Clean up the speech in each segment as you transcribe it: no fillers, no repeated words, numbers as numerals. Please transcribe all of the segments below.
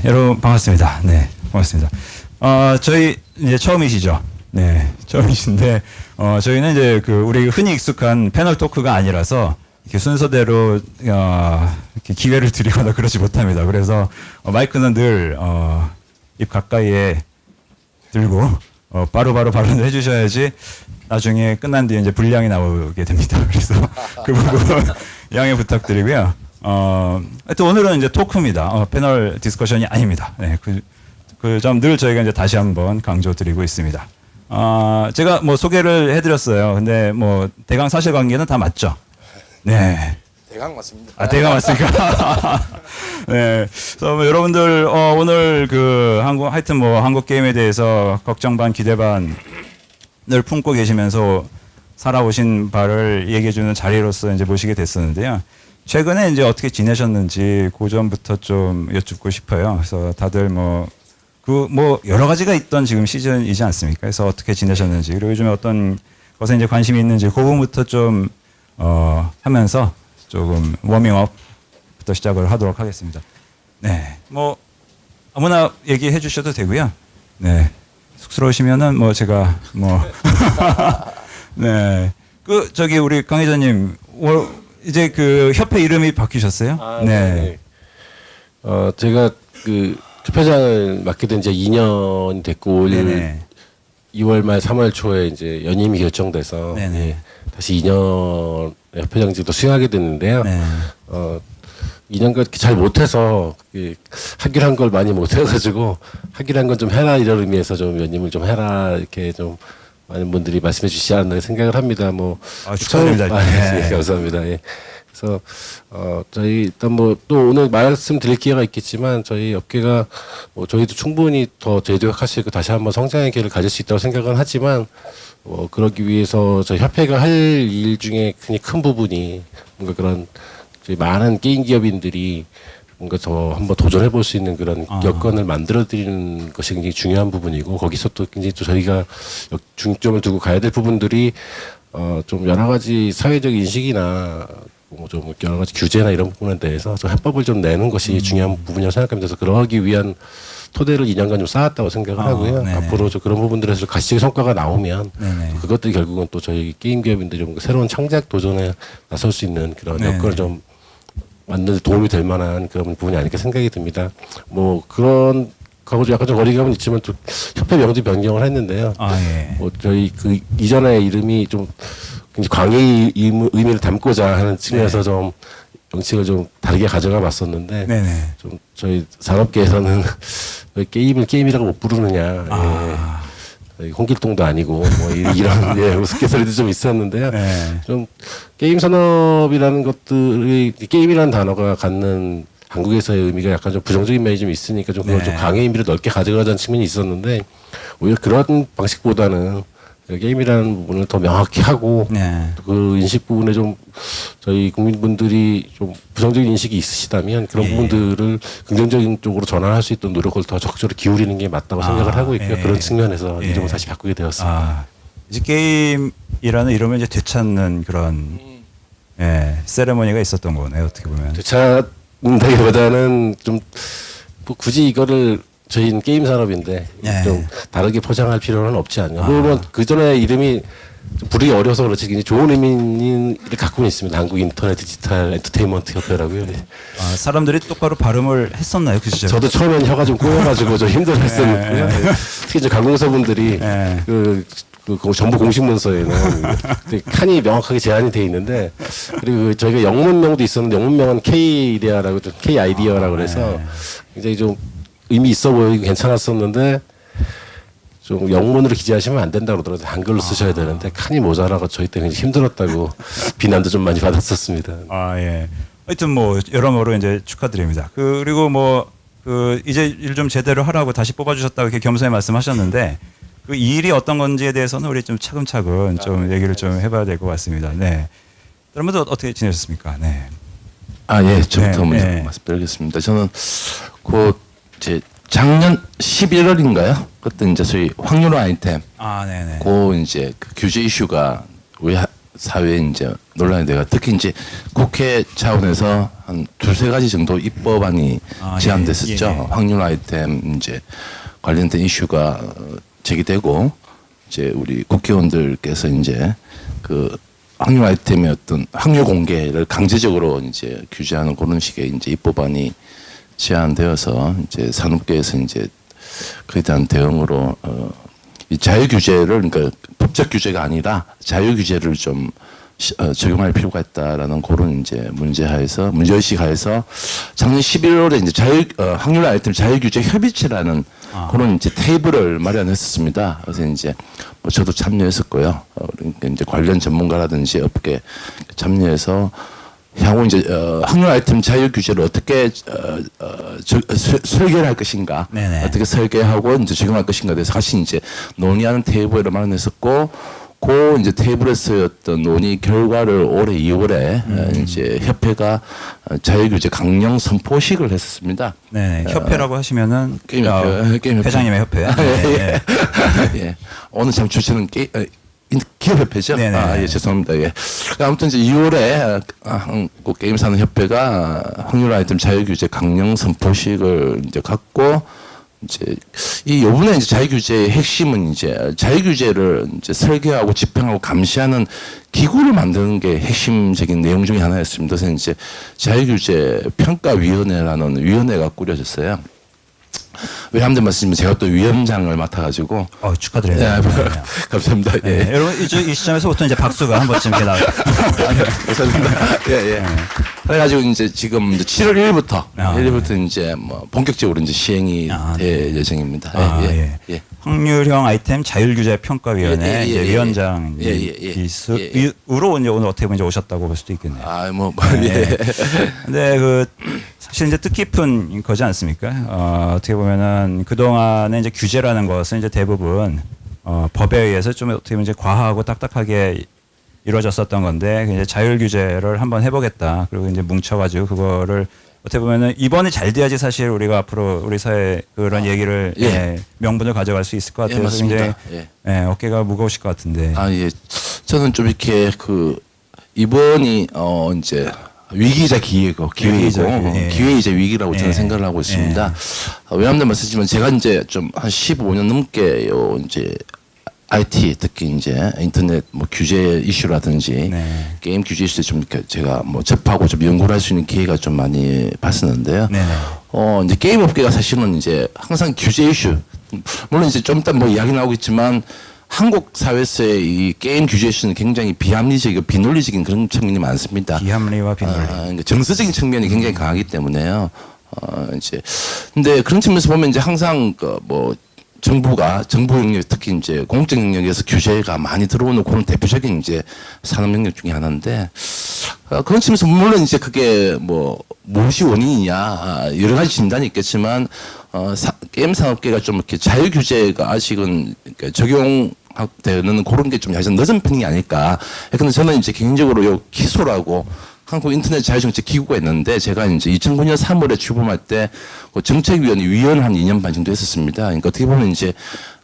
네, 여러분 반갑습니다. 네, 반갑습니다. 저희 이제 처음이시죠? 네, 처음이신데 저희는 이제 그 우리 흔히 익숙한 패널 토크가 아니라서 이렇게 순서대로 이렇게 기회를 드리거나 그러지 못합니다. 그래서 마이크는 늘 입 가까이에 들고 바로바로 발언을 해주셔야지 나중에 끝난 뒤에 이제 분량이 나오게 됩니다. 그래서 그 부분 양해 부탁드리고요. 하여튼 오늘은 이제 토크입니다. 패널 디스커션이 아닙니다. 네, 그 점 늘 저희가 이제 다시 한번 강조드리고 있습니다. 제가 뭐 소개를 해드렸어요. 근데 뭐 대강 사실관계는 다 맞죠? 네. 대강 맞습니다. 대강 맞습니까? 네. 그래서 뭐 여러분들 오늘 그 하여튼 뭐 한국 게임에 대해서 걱정 반 기대 반을 품고 계시면서 살아오신 바를 얘기해주는 자리로서 이제 모시게 됐었는데요. 최근에 이제 어떻게 지내셨는지 그 점부터 좀 여쭙고 싶어요. 그래서 다들 뭐 여러 가지가 있던 지금 시즌이지 않습니까? 그래서 어떻게 지내셨는지, 그리고 요즘에 어떤 것에 이제 관심이 있는지, 그 부분부터 좀, 하면서 조금 워밍업부터 시작을 하도록 하겠습니다. 네. 뭐, 아무나 얘기해 주셔도 되고요. 네. 쑥스러우시면은 뭐 제가 뭐, 네. 우리 강 회장님, 이제 그 협회 이름이 바뀌셨어요? 네. 제가 그 협회장을 맡게 된 지 2년이 됐고 올 네네. 2월 말 3월 초에 이제 연임이 결정돼서 네네. 다시 2년 협회장직도 수행하게 됐는데요. 네. 2년간 잘 못해서 하기로 한 걸 많이 못해가지고 하기로 한 건 좀 해라 이런 의미에서 좀 연임을 좀 해라 이렇게 좀 많은 분들이 말씀해 주시지 않나 생각을 합니다. 뭐 축하드립니다. 예, 감사합니다. 예. 그래서 저희 일단 뭐 또 오늘 말씀드릴 기회가 있겠지만 저희 업계가 뭐 저희도 충분히 더 재도약할 수 있고 다시 한번 성장의 기회를 가질 수 있다고 생각은 하지만 그러기 위해서 저희 협회가 할 일 중에 굉장히 큰 부분이 뭔가 그런 저희 많은 게임 기업인들이 뭔가 더 한번 도전해 볼 수 있는 그런 여건을 만들어 드리는 것이 굉장히 중요한 부분이고 거기서 또 굉장히 또 저희가 중점을 두고 가야 될 부분들이 좀 여러 가지 사회적 인식이나 뭐 좀 여러 가지 규제나 이런 부분에 대해서 좀 해법을 좀 내는 것이 중요한 부분이라고 생각합니다. 그래서 그러기 위한 토대를 2년간 좀 쌓았다고 생각을 하고요. 네네. 앞으로 좀 그런 부분들에서 가시적인 성과가 나오면 네네. 그것들이 결국은 또 저희 게임 기업인들이 뭔가 새로운 창작 도전에 나설 수 있는 그런 네네. 여건을 좀 만드는 데 도움이 될 만한 그런 부분이 아닐까 생각이 듭니다. 뭐 그런 하고 약간 좀 거리감은 있지만 또 협회 명도 변경을 했는데요. 예. 뭐 저희 그 이전에 이름이 좀 굉장히 광해의 의미를 담고자 하는 측면에서 좀 정책을 좀 다르게 가져가 봤었는데 네네. 좀 저희 산업계에서는 왜 게임을 게임이라고 못 부르느냐. 예. 홍길동도 아니고 뭐 이런 예, 우스갯소리도 좀 있었는데요. 네. 좀 게임 산업이라는 것들이 게임이라는 단어가 갖는 한국에서의 의미가 약간 좀 부정적인 면이 좀 있으니까 좀 그걸 네. 좀 강의 의미를 넓게 가져가자는 측면이 있었는데 오히려 그런 방식보다는 게임이라는 부분을 더 명확히 하고 네. 그 인식 부분에 좀 저희 국민분들이 좀 부정적인 인식이 있으시다면 그런 예. 부분들을 긍정적인 쪽으로 전환할 수 있도록 노력을 더 적극적으로 기울이는 게 맞다고 생각을 하고 있고요. 예. 그런 측면에서 예. 이름을 다시 바꾸게 되었습니다. 이제 게임이라는 이름을 이제 되찾는 그런 세레머니가 있었던 거네요. 어떻게 보면. 되찾는다기보다는 좀 뭐 굳이 이거를 저희는 게임 산업인데 예. 좀 다르게 포장할 필요는 없지 않냐. 물론 그 전에 이름이 좀 부르기 어려서 그렇지 굉장히 좋은 의미를 갖고는 있습니다. 한국 인터넷 디지털 엔터테인먼트 협회라고요. 네. 사람들이 똑바로 발음을 했었나요, 그 시절에? 저도 처음엔 혀가 좀 꼬여가지고 좀 힘들었었는데요. 예. 특히 이제 강공서분들이 예. 그 정부 공식 문서에는 칸이 명확하게 제한이 돼 있는데 그리고 저희가 영문명도 있었는데 영문명은 K-IDEA라고 좀 K-IDEA라고 그래서 굉장히 좀 의미 있어 보이고 괜찮았었는데 좀 영문으로 기재하시면 안 된다고 그러더라고요. 한글로 쓰셔야 되는데 칸이 모자라고 저희 때문에 힘들었다고 비난도 좀 많이 받았었습니다. 예. 하여튼 뭐 여러모로 이제 축하드립니다. 그리고 뭐 이제 일 좀 제대로 하라고 다시 뽑아주셨다고 이렇게 겸손히 말씀하셨는데 그 일이 어떤 건지에 대해서는 우리 좀 차근차근 좀 얘기를 좀 해봐야 될 것 같습니다. 네. 여러분들 어떻게 지내셨습니까? 네. 예, 저부터 네, 먼저 네. 말씀드리겠습니다. 저는 제 작년 11월인가요? 그때 이제 소위 확률화 아이템, 네네. 이제 그 규제 이슈가 왜 사회에 이제 논란이 돼가 특히 이제 국회 차원에서 한 두세 가지 정도 입법안이 제안됐었죠. 예, 예. 확률 아이템 이제 관련된 이슈가 제기되고 이제 우리 국회의원들께서 이제 그 확률 아이템의 어떤 확률 공개를 강제적으로 이제 규제하는 그런 식의 이제 입법안이 제안되어서 이제 산업계에서 이제 그에 대한 대응으로 이 자유 규제를 그러니까 법적 규제가 아니라 자유 규제를 좀 적용할 필요가 있다라는 그런 이제 문제의식 하에서 작년 11월에 이제 확률 아이템 자유 규제 협의체라는 그런 이제 테이블을 마련했었습니다. 그래서 이제 뭐 저도 참여했었고요. 그러니까 이제 관련 전문가라든지 업계 참여해서 향후 이제 확률 아이템 자유 규제를 어떻게 설계를 할 것인가, 네네. 어떻게 설계하고 이제 적용할 것인가에 대해서 같이 이제 논의하는 테이블을 마련했었고, 그 이제 테이블에서였던 논의 결과를 올해 2월에 이제 협회가 자유 규제 강령 선포식을 했었습니다. 네, 협회라고 하시면은 게임 협회, 게임 협회. 회장님의 협회. 예, 네. 예. 오늘 참 주시는 기업협회죠? 네네. 예, 죄송합니다. 예. 아무튼 이제 2월에 한국 게임산업협회가 확률 아이템 자유규제 강령 선포식을 이제 갖고 이제 요번에 이제 자유규제의 핵심은 이제 자유규제를 이제 설계하고 집행하고 감시하는 기구를 만드는 게 핵심적인 내용 중에 하나였습니다. 그래서 이제 자유규제 평가위원회라는 위원회가 꾸려졌어요. 왜 하면 말씀드리면 제가 또 위원장을 맡아가지고 축하드려요. 예, 네. 감사합니다. 예. 네, 여러분 이 시점에서부터 이제 박수가 한 번쯤 이렇게 나와요. 감사합니다. 예, 예. 그래가지고 이제 지금 이제 7월 1일부터 아, 1일부터 이제 뭐 본격적으로 이제 시행이 될 예정입니다. 예. 예. 확률형 아이템 자율규제 평가위원회 예, 예, 이제 예, 위원장으로 예, 예, 예. 이제 오늘 어떻게 보면 이제 오셨다고 볼 수도 있겠네요. 예. 근데 그 사실 이제 뜻깊은 거지 않습니까? 어떻게 보면은 그 동안에 이제 규제라는 것은 이제 대부분 법에 의해서 좀 어떻게 보면 이제 과하고 딱딱하게 이루어졌었던 건데 이제 자율 규제를 한번 해보겠다. 그리고 이제 뭉쳐가지고 그거를 어떻게 보면은 이번에 잘 돼야지 사실 우리가 앞으로 우리 사회 그런 얘기를 명분을 가져갈 수 있을 것 같아요. 예, 맞습니다. 굉장히 어깨가 무거우실 것 같은데. 예. 저는 좀 이렇게 이번이 이제 위기이자 기회고 기회이자 위기라고 저는 생각을 하고 있습니다. 왜냐하면 말씀드리면 제가 이제 좀 한 15년 넘게 이제 IT 특히 이제 인터넷 뭐 규제 이슈라든지 게임 규제 이슈에 좀 이렇게 제가 뭐 접하고 좀 연구를 할 수 있는 기회가 좀 많이 봤었는데요. 이제 게임 업계가 사실은 이제 항상 규제 이슈 물론 이제 좀 이따 뭐 이야기 나오겠지만 한국 사회에서의 이 게임 규제 이슈는 굉장히 비합리적이고 비논리적인 그런 측면이 많습니다. 비합리와 비논리. 그러니까 정서적인 측면이 굉장히 강하기 때문에요. 이제 근데 그런 측면에서 보면 이제 항상 정부 영역 특히 이제 공적 영역에서 규제가 많이 들어오는 그런 대표적인 이제 산업 영역 중에 하나인데 그런 측면에서 물론 이제 그게 무엇이 원인이냐 여러 가지 진단이 있겠지만 게임 산업계가 좀 이렇게 자유 규제가 아직은 적용되는 그런 게 좀 약간 늦은 편이 아닐까. 근데 저는 이제 개인적으로 요 기소라고 한국 인터넷 자유정책 기구가 있는데 제가 이제 2009년 3월에 출범할 때 정책위원회 위원 한 2년 반 정도 했었습니다. 그러니까 어떻게 보면 이제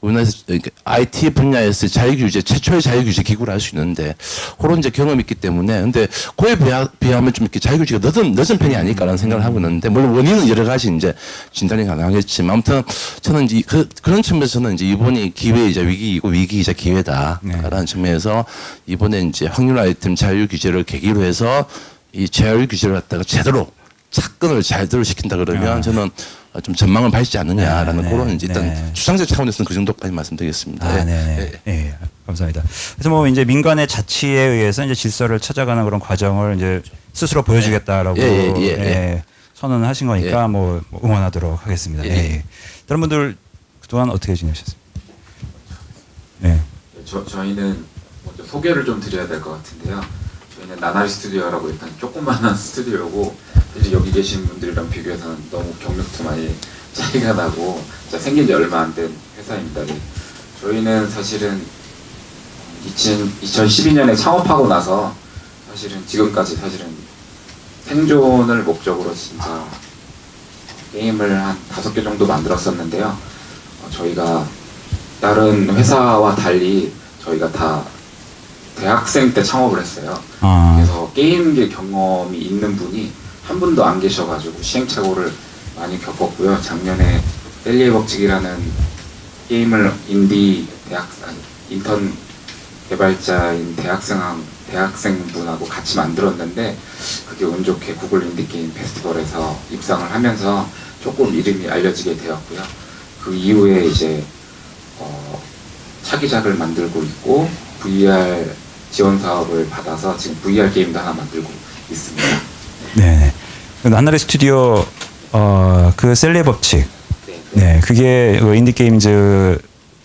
우리나라에서 IT 분야에서 자유규제 최초의 자유규제 기구를 할 수 있는데 그런 이제 경험이 있기 때문에 근데 그에 비하면 좀 이렇게 자유규제가 늦은 편이 아닐까라는 생각을 하고 있는데 물론 원인은 여러 가지 이제 진단이 가능하겠지만 아무튼 저는 이제 그런 측면에서는 이제 이번이 기회이자 위기이고 위기이자 기회다라는 측면에서 이번에 이제 확률 아이템 자유규제를 계기로 해서 이 자율 규제를 갖다가 제대로 착근을 제대로 시킨다 그러면 저는 좀 전망을 밝지 않느냐라는 그런 이제 일단 추상적 차원에서는 그 정도까지 말씀드리겠습니다. 감사합니다. 그래서 뭐 이제 민간의 자치에 의해서 이제 질서를 찾아가는 그런 과정을 이제 스스로 보여주겠다라고 선언을 하신 거니까 뭐 응원하도록 하겠습니다. 다른 분들 그동안 어떻게 지내셨습니까? 저희는 먼저 소개를 좀 드려야 될 것 같은데요. 저희는 나나리 스튜디오라고 일단 조그만한 스튜디오고 사실 여기 계신 분들이랑 비교해서는 너무 경력도 많이 차이가 나고 생긴 지 얼마 안 된 회사입니다. 저희는 사실은 2012년에 창업하고 나서 사실은 지금까지 사실은 생존을 목적으로 진짜 게임을 한 5개 정도 만들었었는데요. 저희가 다른 회사와 달리 저희가 다 대학생 때 창업을 했어요. 아. 그래서 게임계 경험이 있는 분이 한 분도 안 계셔가지고 시행착오를 많이 겪었고요. 작년에 셀리의 법칙이라는 게임을 인디 인턴 개발자인 대학생분하고 같이 만들었는데 그게 운 좋게 구글 인디게임 페스티벌에서 입상을 하면서 조금 이름이 알려지게 되었고요. 그 이후에 이제 차기작을 만들고 있고 VR 지원 사업을 받아서 지금 VR 게임도 하나 만들고 있습니다. 네. 나날의 스튜디오 그 셀리의 법칙. 네, 그게 그 인디게임즈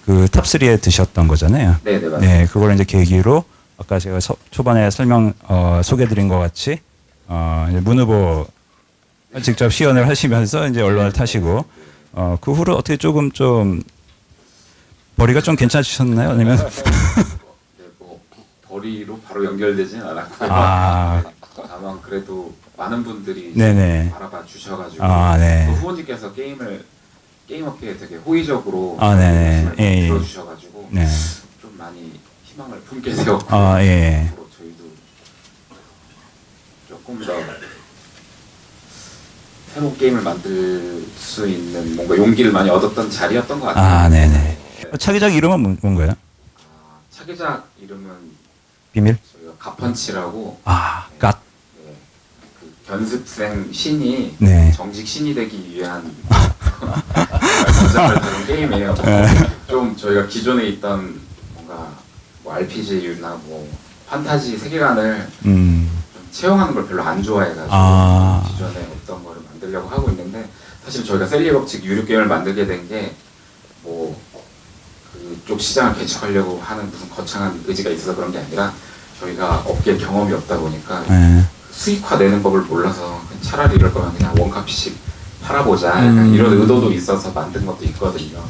그 탑3에 드셨던 거잖아요. 네, 맞습니다. 네, 그걸 이제 계기로 아까 제가 초반에 소개드린 것 같이 이제 문 후보 직접 시연을 하시면서 이제 언론을 타시고 그 후로 어떻게 조금 좀 벌이가 좀 괜찮으셨나요? 아니면 네, 뭐 벌이로 바로 연결되진 않았고요. 아. 다만 그래도 많은 분들이 네네. 알아봐 주셔가지고 아, 네. 또 후보님께서 게임 업계에 되게 호의적으로 아, 네네. 말씀을 예, 예. 들어주셔가지고 네. 좀 많이 희망을 품게 되었고 아, 예. 앞으로 저희도 조금 더 새로운 게임을 만들 수 있는 뭔가 용기를 많이 얻었던 자리였던 것 같아요. 아, 네네. 차기작 이름은 뭔가요? 차기작 이름은 비밀? 저희가 가펀치라고 아, 갓. 네, 그 견습생 신이 네. 정직 신이 되기 위한 전작을 다룬 게임이에요. 좀 저희가 기존에 있던 뭔가 뭐 RPG나 뭐 판타지 세계관을 좀 채용하는 걸 별로 안 좋아해가지고 아. 기존에 없던 거를 만들려고 하고 있는데 사실 저희가 셀리의 법칙 유료 게임을 만들게 된 게 뭐 그쪽 시장을 개척하려고 하는 무슨 거창한 의지가 있어서 그런 게 아니라 저희가 업계 경험이 없다 보니까 네. 수익화 내는 법을 몰라서 그냥 차라리 이럴 거면 그냥 원값씩 팔아보자 약간 이런 의도도 있어서 만든 것도 있거든요.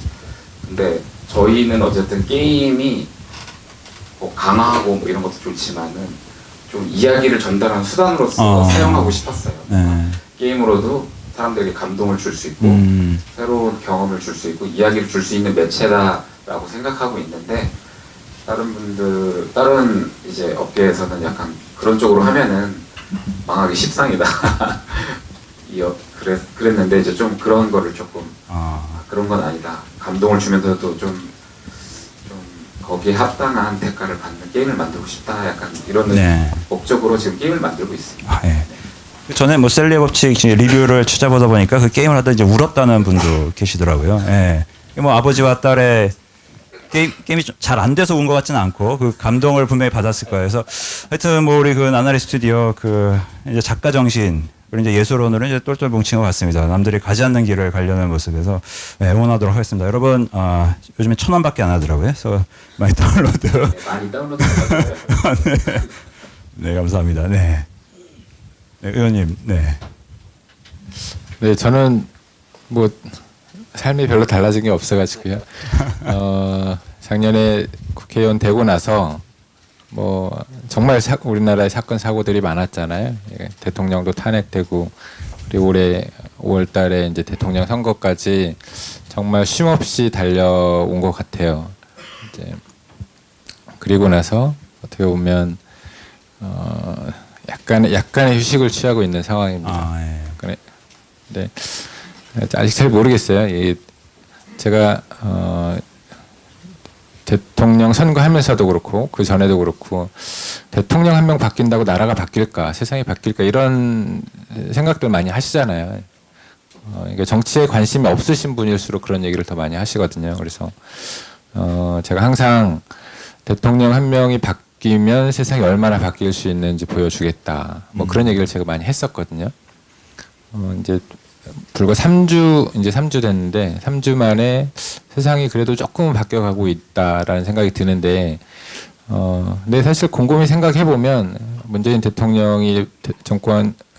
근데 저희는 어쨌든 게임이 뭐 강화하고 뭐 이런 것도 좋지만은 좀 이야기를 전달하는 수단으로서 사용하고 싶었어요. 네. 게임으로도 사람들에게 감동을 줄 수 있고 새로운 경험을 줄 수 있고 이야기를 줄 수 있는 매체다라고 생각하고 있는데 다른 이제 업계에서는 약간 그런 쪽으로 하면은 망하기 십상이다. 그랬는데 이제 좀 그런 거를 조금 그런 건 아니다. 감동을 주면서도 좀 거기에 합당한 대가를 받는 게임을 만들고 싶다. 약간 이런 네. 목적으로 지금 게임을 만들고 있습니다. 아, 예. 전에 뭐 셀리의 법칙 리뷰를 찾아보다 보니까 그 게임을 하다 이제 울었다는 분도 계시더라고요. 예. 뭐 아버지와 딸의 게임이 잘 안 돼서 운 것 같지는 않고 그 감동을 분명히 받았을 거예요. 그래서 하여튼 뭐 우리 그 나날의 스튜디오 그 이제 작가 정신 그리고 이제 예술원으로 이제 똘똘 뭉친 것 같습니다. 남들이 가지 않는 길을 가려는 모습에서 네, 응원하도록 하겠습니다. 여러분 요즘에 1,000원밖에 안 하더라고요. 그래서 많이 다운로드. 네, 많이 다운로드 해가지고 네, 감사합니다. 네. 네, 의원님, 네. 네, 저는 뭐 삶이 별로 달라진 게 없어가지고요. 작년에 국회의원 되고 나서 뭐 정말 우리나라에 사건 사고들이 많았잖아요. 예, 대통령도 탄핵되고 그리고 올해 5월달에 이제 대통령 선거까지 정말 쉼없이 달려온 것 같아요. 이제 그리고 나서 어떻게 보면 약간의 휴식을 취하고 있는 상황입니다. 아, 예. 그래. 네. 아직 잘 모르겠어요. 제가 대통령 선거하면서도 그렇고 그 전에도 그렇고 대통령 한 명 바뀐다고 나라가 바뀔까, 세상이 바뀔까 이런 생각들 많이 하시잖아요. 그러니까 정치에 관심이 없으신 분일수록 그런 얘기를 더 많이 하시거든요. 그래서 제가 항상 대통령 한 명이 바뀌면 세상이 얼마나 바뀔 수 있는지 보여주겠다. 뭐 그런 얘기를 제가 많이 했었거든요. 이제 불과 3주 됐는데 3주 만에 세상이 그래도 조금은 바뀌어가고 있다라는 생각이 드는데 근데 사실 곰곰이 생각해 보면 문재인 대통령이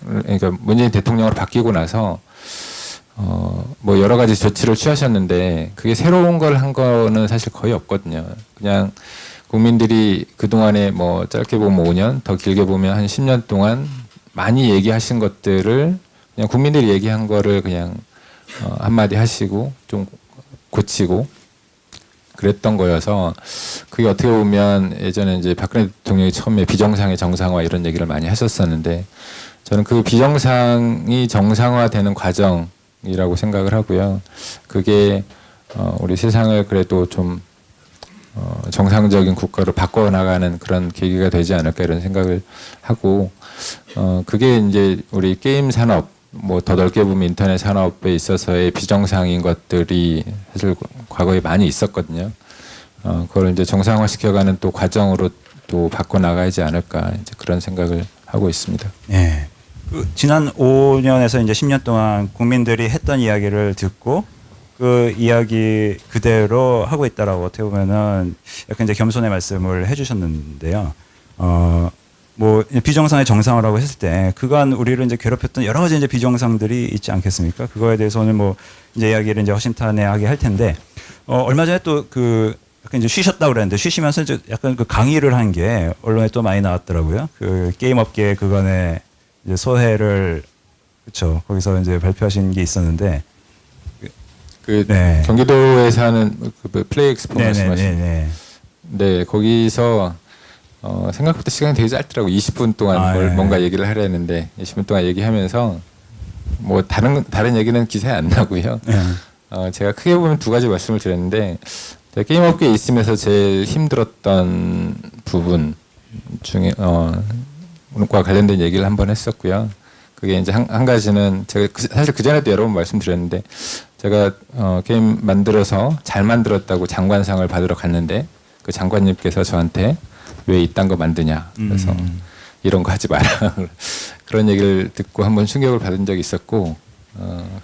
그러니까 문재인 대통령으로 바뀌고 나서 뭐 여러 가지 조치를 취하셨는데 그게 새로운 걸 한 거는 사실 거의 없거든요. 그냥 국민들이 그동안에 뭐 짧게 보면 5년, 더 길게 보면 한 10년 동안 많이 얘기하신 것들을 그냥 국민들이 얘기한 거를 그냥 한마디 하시고 좀 고치고 그랬던 거여서 그게 어떻게 보면 예전에 이제 박근혜 대통령이 처음에 비정상의 정상화 이런 얘기를 많이 하셨었는데 저는 그 비정상이 정상화되는 과정이라고 생각을 하고요. 그게 우리 세상을 그래도 좀 정상적인 국가로 바꿔나가는 그런 계기가 되지 않을까 이런 생각을 하고 그게 이제 우리 게임 산업 뭐 더 넓게 보면 인터넷 산업에 있어서의 비정상인 것들이 사실 과거에 많이 있었거든요. 그걸 이제 정상화 시켜가는 또 과정으로 또 바꿔 나가야지 않을까 이제 그런 생각을 하고 있습니다. 예. 그 지난 5년에서 이제 10년 동안 국민들이 했던 이야기를 듣고 그 이야기 그대로 하고 있다라고 어떻게 보면은 약간 이제 겸손의 말씀을 해주셨는데요. 뭐 비정상의 정상화라고 했을 때 그간 우리를 이제 괴롭혔던 여러 가지 이제 비정상들이 있지 않겠습니까? 그거에 대해서 오늘 뭐 이제 이야기를 이제 허심탄회하게 할 텐데 얼마 전에 또 그 약간 이제 쉬셨다고 그랬는데 쉬시면서 이제 약간 그 강의를 한 게 언론에 또 많이 나왔더라고요. 그 게임 업계 그간의 이제 소회를 그렇죠. 거기서 이제 발표하신 게 있었는데 그 네. 경기도에서 하는 그 플레이 엑스포 말씀하시는 네네네. 네, 거기서 생각보다 시간이 되게 짧더라고. 20분 동안 네. 뭔가 얘기를 하려 했는데 20분 동안 얘기하면서 뭐 다른 얘기는 기사에 안 나고요. 네. 제가 크게 보면 두 가지 말씀을 드렸는데 제가 게임 업계에 있으면서 제일 힘들었던 부분 중에 과 관련된 얘기를 한번 했었고요. 그게 이제 한 가지는 제가 사실 그 전에도 여러 번 말씀드렸는데 제가 게임 만들어서 잘 만들었다고 장관상을 받으러 갔는데 그 장관님께서 저한테 왜 이딴 거 만드냐 그래서 이런 거 하지 마라 그런 얘기를 듣고 한번 충격을 받은 적이 있었고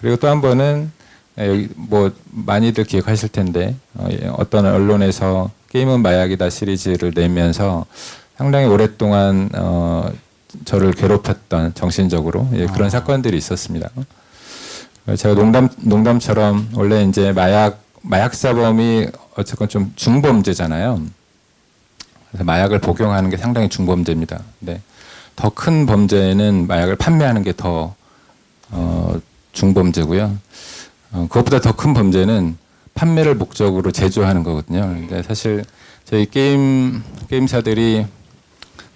그리고 또 한 번은 여기 뭐 많이들 기억하실 텐데 어떤 언론에서 게임은 마약이다 시리즈를 내면서 상당히 오랫동안 저를 괴롭혔던 정신적으로 그런 사건들이 있었습니다. 제가 농담처럼 원래 이제 마약 사범이 어쨌건 좀 중범죄잖아요. 그래서 마약을 복용하는 게 상당히 중범죄입니다. 근데 더 큰 범죄는 마약을 판매하는 게 더 중범죄고요. 그것보다 더 큰 범죄는 판매를 목적으로 제조하는 거거든요. 근데 사실 저희 게임사들이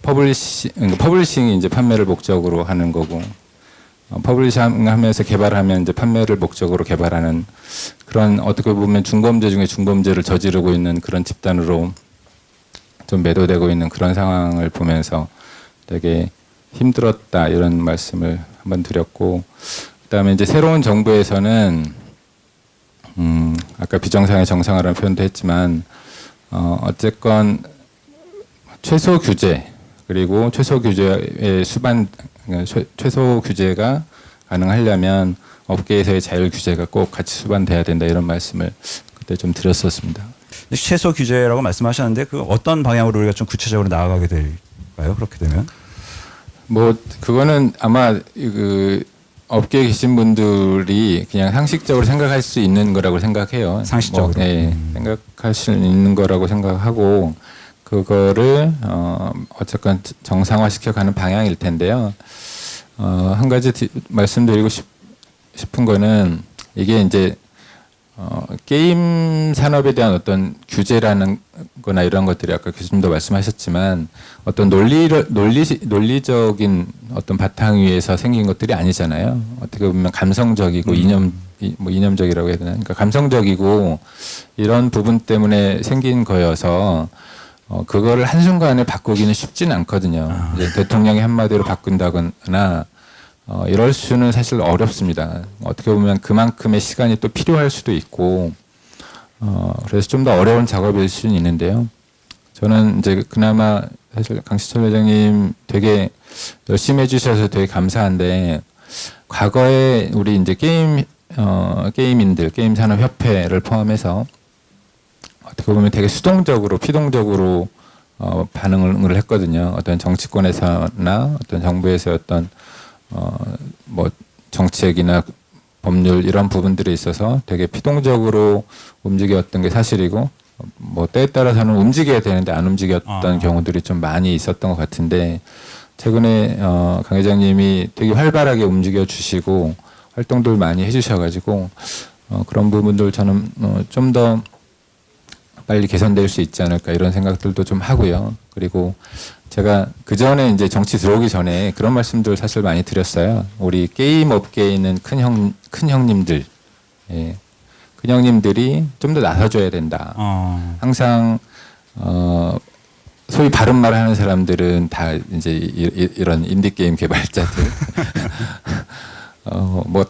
퍼블리싱이 이제 판매를 목적으로 하는 거고 퍼블리싱하면서 개발하면 이제 판매를 목적으로 개발하는 그런 어떻게 보면 중범죄 중에 중범죄를 저지르고 있는 그런 집단으로 좀 매도되고 있는 그런 상황을 보면서 되게 힘들었다 이런 말씀을 한번 드렸고 그다음에 이제 새로운 정부에서는 아까 비정상의 정상화라는 표현도 했지만 어쨌건 최소 규제 그리고 최소 규제의 최소 규제가 가능하려면 업계에서의 자율 규제가 꼭 같이 수반돼야 된다 이런 말씀을 그때 좀 드렸었습니다. 최소 규제라고 말씀하셨는데 그 어떤 방향으로 우리가 좀 구체적으로 나아가게 될까요? 그렇게 되면? 뭐 그거는 아마 그 업계에 계신 분들이 그냥 상식적으로 생각할 수 있는 거라고 생각해요. 상식적으로. 네, 생각할 수 있는 거라고 생각하고 그거를 어쨌건 정상화시켜가는 방향일 텐데요. 한 가지 말씀드리고 싶은 거는 이게 이제 게임 산업에 대한 어떤 규제라는 거나 이런 것들이 아까 교수님도 말씀하셨지만 어떤 논리적인 어떤 바탕 위에서 생긴 것들이 아니잖아요. 어떻게 보면 감성적이고 이념적이라고 해야 되나? 그러니까 감성적이고 이런 부분 때문에 생긴 거여서 그거를 한순간에 바꾸기는 쉽지는 않거든요. 이제 대통령이 한마디로 바꾼다거나 이럴 수는 사실 어렵습니다. 어떻게 보면 그만큼의 시간이 또 필요할 수도 있고, 그래서 좀 더 어려운 작업일 수는 있는데요. 저는 이제 그나마 사실 강시철 회장님 되게 열심히 해주셔서 되게 감사한데, 과거에 우리 이제 게임인들, 게임산업협회를 포함해서 어떻게 보면 되게 수동적으로, 피동적으로 반응을 했거든요. 어떤 정치권에서나 어떤 정부에서 어떤 뭐 정책이나 법률 이런 부분들에 있어서 되게 피동적으로 움직였던 게 사실이고 뭐 때에 따라서는 움직여야 되는데 안 움직였던 경우들이 좀 많이 있었던 것 같은데 최근에 강 회장님이 되게 활발하게 움직여 주시고 활동들 많이 해주셔가지고 그런 부분들 저는 좀 더 빨리 개선될 수 있지 않을까 이런 생각들도 좀 하고요. 그리고 제가 그 전에 이제 정치 들어오기 전에 그런 말씀들 사실 많이 드렸어요. 우리 게임 업계에 있는 큰 형님들, 예, 큰 형님들이 좀 더 나서줘야 된다. 항상 소위 바른 말 하는 사람들은 다 이제 이런 인디 게임 개발자들, 뭐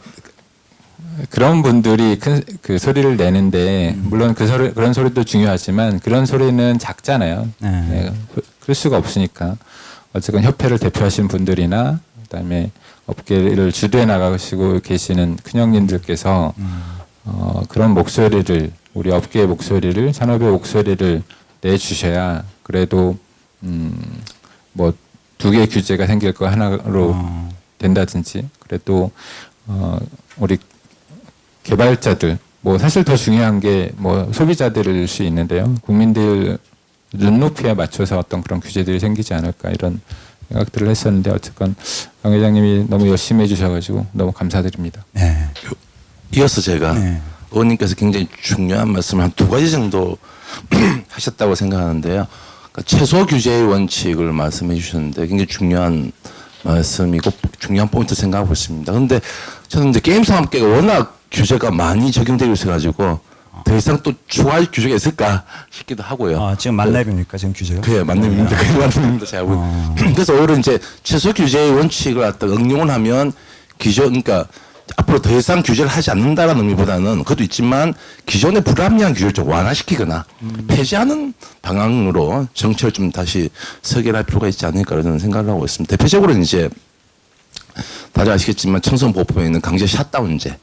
그런 분들이 큰 그 소리를 내는데 물론 그런 소리도 중요하지만 그런 소리는 작잖아요. 네, 그럴 수가 없으니까 어쨌건 협회를 대표하시는 분들이나 그다음에 업계를 주도해 나가시고 계시는 큰형님들께서 그런 목소리를 우리 업계의 목소리를 산업의 목소리를 내주셔야 그래도 뭐 2개 규제가 생길 거 하나로 된다든지 그래도 우리 개발자들 뭐 사실 더 중요한 게 뭐 소비자들일 수 있는데요. 국민들 눈높이에 맞춰서 어떤 그런 규제들이 생기지 않을까 이런 생각들을 했었는데 어쨌건 강 회장님이 너무 열심히 해주셔가지고 너무 감사드립니다. 네. 이어서 제가 네. 의원님께서 굉장히 중요한 말씀을 한 2가지 정도 하셨다고 생각하는데요. 그러니까 최소 규제의 원칙을 말씀해 주셨는데 굉장히 중요한 말씀이고 중요한 포인트 생각하고 있습니다. 그런데 저는 이제 게임 산업계가 워낙 규제가 많이 적용되고 있어가지고 더 이상 또 추가할 규제가 있을까 싶기도 하고요. 지금 만렙입니까 지금 규제가? 그래 맞습니다. 그게 맞습니다. 제가 그래서 오히려 이제 최소 규제의 원칙을 갖다 응용을 하면 그러니까 앞으로 더 이상 규제를 하지 않는다라는 의미보다는 그것도 있지만 기존의 불합리한 규제를 좀 완화시키거나 폐지하는 방향으로 정책을 좀 다시 설계할 필요가 있지 않을까 저는 생각을 하고 있습니다. 대표적으로 이제 다들 아시겠지만 청소년보호법에 있는 강제 샷다운제,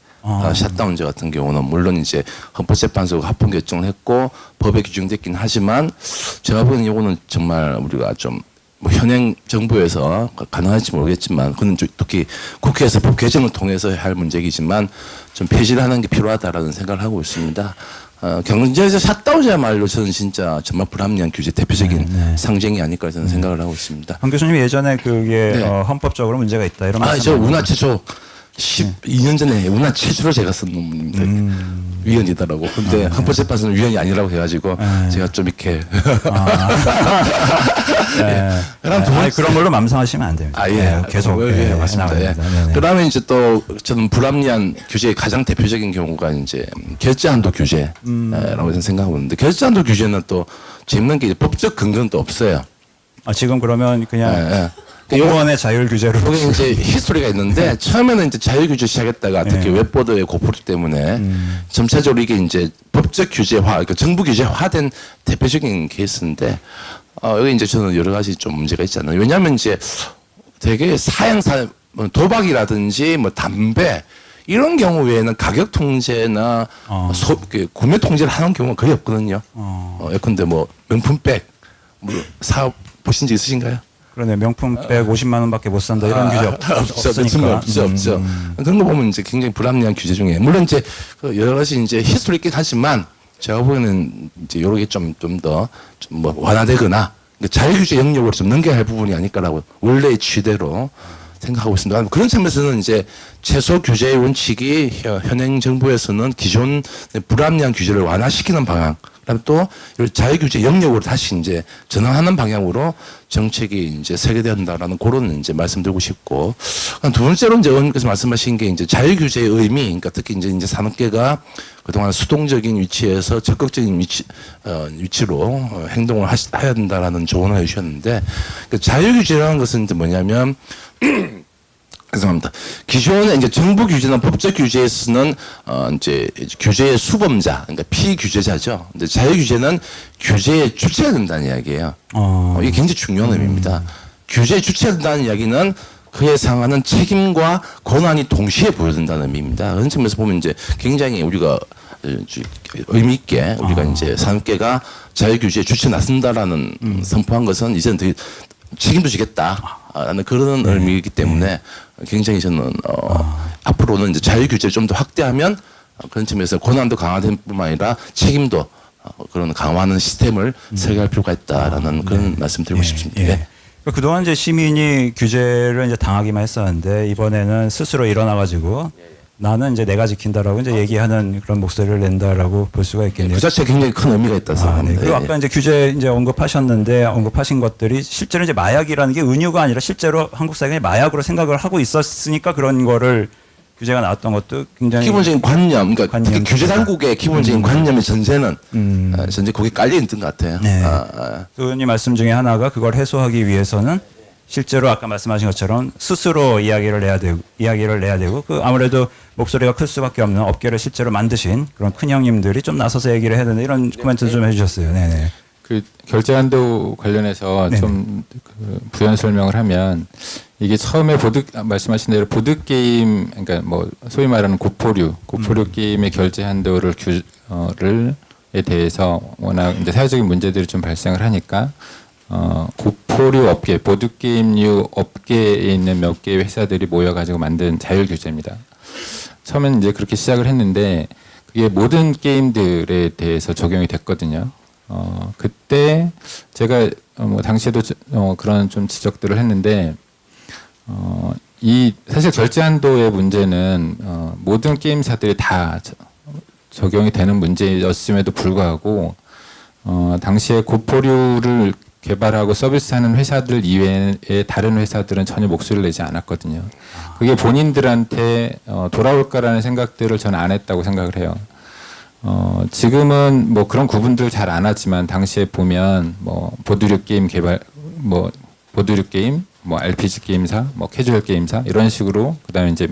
샷다운제 같은 경우는 물론 이제 헌법재판소가 합헌 결정을 했고 법에 규정됐긴 하지만 제가 보기에는 이거는 정말 우리가 좀 뭐 현행 정부에서 가능할지 모르겠지만 그건 특히 국회에서 법 개정을 통해서 할 문제이지만 좀 폐지를 하는 게 필요하다라는 생각을 하고 있습니다. 경제에서 샷다운이야말로 저는 진짜 정말 불합리한 규제 대표적인 상징이 아닐까 저는 생각을 하고 있습니다. 한 교수님 예전에 그게 네. 헌법적으로 문제가 있다 이런 말씀. 저 운하 최초 12년 전에 운하 최초로 제가 쓴 논문입니다. 위헌이더라고. 근데 헌법재판소는 위헌이 아니라고 해가지고 제가 좀 이렇게. 네. 그다음 두 번째- 그런 걸로 맘상하시면 안 됩니다. 예. 계속 예, 맞습니다. 예. 나갑니다. 네네. 그다음에 이제 또 저는 불합리한 규제의 가장 대표적인 경우가 이제 결제한도 규제라고 저는 생각하고 있는데 결제한도 규제는 또 재밌는 게 이제 법적 근거는 또 없어요. 지금 그러면 그냥 예. 공무원의 자율 규제로. 거기 이제 히스토리가 있는데 처음에는 이제 자율 규제 시작했다가 특히 웹보드의 고프로 때문에 점차적으로 이게 이제 법적 규제화, 그러니까 정부 규제화된 대표적인 케이스인데 여기 이제 저는 여러 가지 좀 문제가 있지 않나요? 왜냐하면 이제 되게 사행사 뭐 도박이라든지 뭐 담배 이런 경우 외에는 가격 통제나 구매 통제를 하는 경우가 거의 없거든요. 예컨대 뭐 명품백 뭐 사업 보신 적 있으신가요? 그러네 명품백 50만 원밖에 못 산다 이런 규제 없으니까. 없죠. 그런 거 보면 이제 굉장히 불합리한 규제 중에 물론 이제 그 여러 가지 이제 히스토리 있긴 하지만 제가 보기에는 이제 요렇게 좀 더 뭐 완화되거나 자율 규제 영역으로 좀 넘겨야 할 부분이 아닐까라고 원래의 취대로 생각하고 있습니다. 그런 점에서는 이제 최소 규제의 원칙이 현행 정부에서는 기존 불합리한 규제를 완화시키는 방향, 그다음에 또 자율 규제 영역으로 다시 이제 전환하는 방향으로 정책이 이제 설계된다라는 그런 이제 말씀드리고 싶고, 두 번째로 이제 의원님께서 말씀하신 게 이제 자율 규제의 의미, 그러니까 특히 이제 산업계가 그동안 수동적인 위치에서 적극적인 위치로 행동을 해야 된다라는 조언을 해주셨는데, 그 자율 규제라는 것은 이제 뭐냐면 죄송합니다. 기존의 이제 정부 규제나 법적 규제에서는 이제 규제의 수범자, 그러니까 피규제자죠. 근데 자율 규제는 규제의 주체가 된다는 이야기예요. 이게 굉장히 중요한 의미입니다. 규제의 주체가 된다는 이야기는 그에 상하는 책임과 권한이 동시에 보여진다는 의미입니다. 그런 점에서 보면 이제 굉장히 우리가 의미 있게 우리가 이제 산업계가 자율 규제의 주체에 나선다라는 선포한 것은 이제는 되게 책임도 지겠다라는 그런 의미이기 때문에 굉장히 저는 앞으로는 이제 자율 규제를 좀 더 확대하면 그런 점에서 권한도 강화될 뿐만 아니라 책임도 그런 강화하는 시스템을 설계할 필요가 있다라는 그런 말씀 드리고 싶습니다. 네. 그동안 이제 시민이 규제를 이제 당하기만 했었는데 이번에는 스스로 일어나가지고 나는 이제 내가 지킨다라고 이제 얘기하는 그런 목소리를 낸다라고 볼 수가 있겠네요. 그 자체가 굉장히 큰 의미가 있다 아, 네. 생각합니다. 그리고 예. 아까 이제 규제 이제 언급하신 것들이 실제로 이제 마약이라는 게 은유가 아니라 실제로 한국 사회가 마약으로 생각을 하고 있었으니까 그런 거를 규제가 나왔던 것도 굉장히 기본적인 관념, 그러니까 관념. 특히 규제 당국의 기본적인 관념의 전제는 전제 거기에 깔려 있던 것 같아요. 네. 아. 의원님 말씀 중에 하나가 그걸 해소하기 위해서는 실제로 아까 말씀하신 것처럼 스스로 이야기를 내야 되고 그 아무래도 목소리가 클 수밖에 없는 업계를 실제로 만드신 그런 큰 형님들이 좀 나서서 얘기를 해야 되는데 이런 코멘트 좀 해주셨어요. 네네. 그 결제한도 관련해서 네네. 좀 부연 설명을 하면 이게 처음에 말씀하신 대로 보드 게임 그러니까 뭐 소위 말하는 고포류 게임의 결제 한도를 에 대해서 워낙 이제 사회적인 문제들이 좀 발생을 하니까 고포류 업계 보드 게임류 업계에 있는 몇 개의 회사들이 모여가지고 만든 자율 규제입니다. 처음엔 이제 그렇게 시작을 했는데 그게 모든 게임들에 대해서 적용이 됐거든요. 그때 제가 뭐 당시에도 그런 좀 지적들을 했는데 이 사실 결제 한도의 문제는 모든 게임사들이 다 적용이 되는 문제였음에도 불구하고 당시에 고포류를 개발하고 서비스하는 회사들 이외의 다른 회사들은 전혀 목소리를 내지 않았거든요. 그게 본인들한테 돌아올까라는 생각들을 저는 안 했다고 생각을 해요. 지금은 뭐 그런 구분들 잘 안 하지만 당시에 보면 뭐 보드류 게임 개발, 뭐 보드류 게임, 뭐 RPG 게임사, 뭐 캐주얼 게임사 이런 식으로 그다음에 이제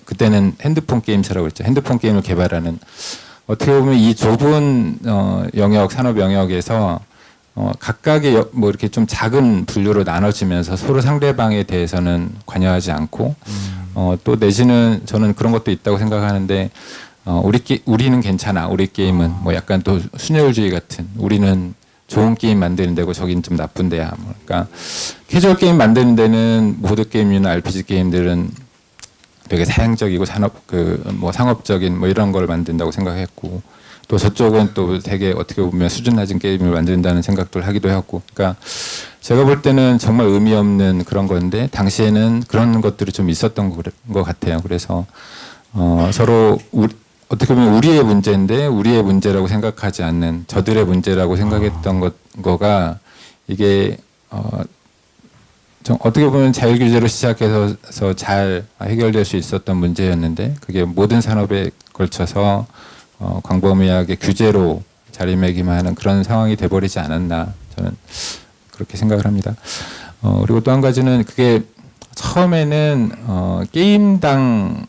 그때는 핸드폰 게임사라고 했죠. 핸드폰 게임을 개발하는 어떻게 보면 이 좁은 영역 산업 영역에서 각각의 뭐 이렇게 좀 작은 분류로 나눠지면서 서로 상대방에 대해서는 관여하지 않고 또 내지는 저는 그런 것도 있다고 생각하는데 우리는 괜찮아. 우리 게임은 뭐 약간 또 순혈주의 같은 우리는 좋은 게임 만드는 데고 저긴 좀 나쁜 데야. 그러니까 캐주얼 게임 만드는 데는 보드 게임이나 RPG 게임들은 되게 사양적이고 뭐 상업적인 뭐 이런 걸 만든다고 생각했고 또 저쪽은 또 되게 어떻게 보면 수준 낮은 게임을 만든다는 생각들 하기도 했고 그러니까 제가 볼 때는 정말 의미 없는 그런 건데 당시에는 그런 것들이 좀 있었던 것 같아요. 그래서 서로 어떻게 보면 우리의 문제인데 우리의 문제라고 생각하지 않는 저들의 문제라고 생각했던 거가 이게 어떻게 보면 자율규제로 시작해서 잘 해결될 수 있었던 문제였는데 그게 모든 산업에 걸쳐서 광범위하게 규제로 자리매김하는 그런 상황이 돼버리지 않았나 저는 그렇게 생각을 합니다. 그리고 또 한 가지는 그게 처음에는 게임당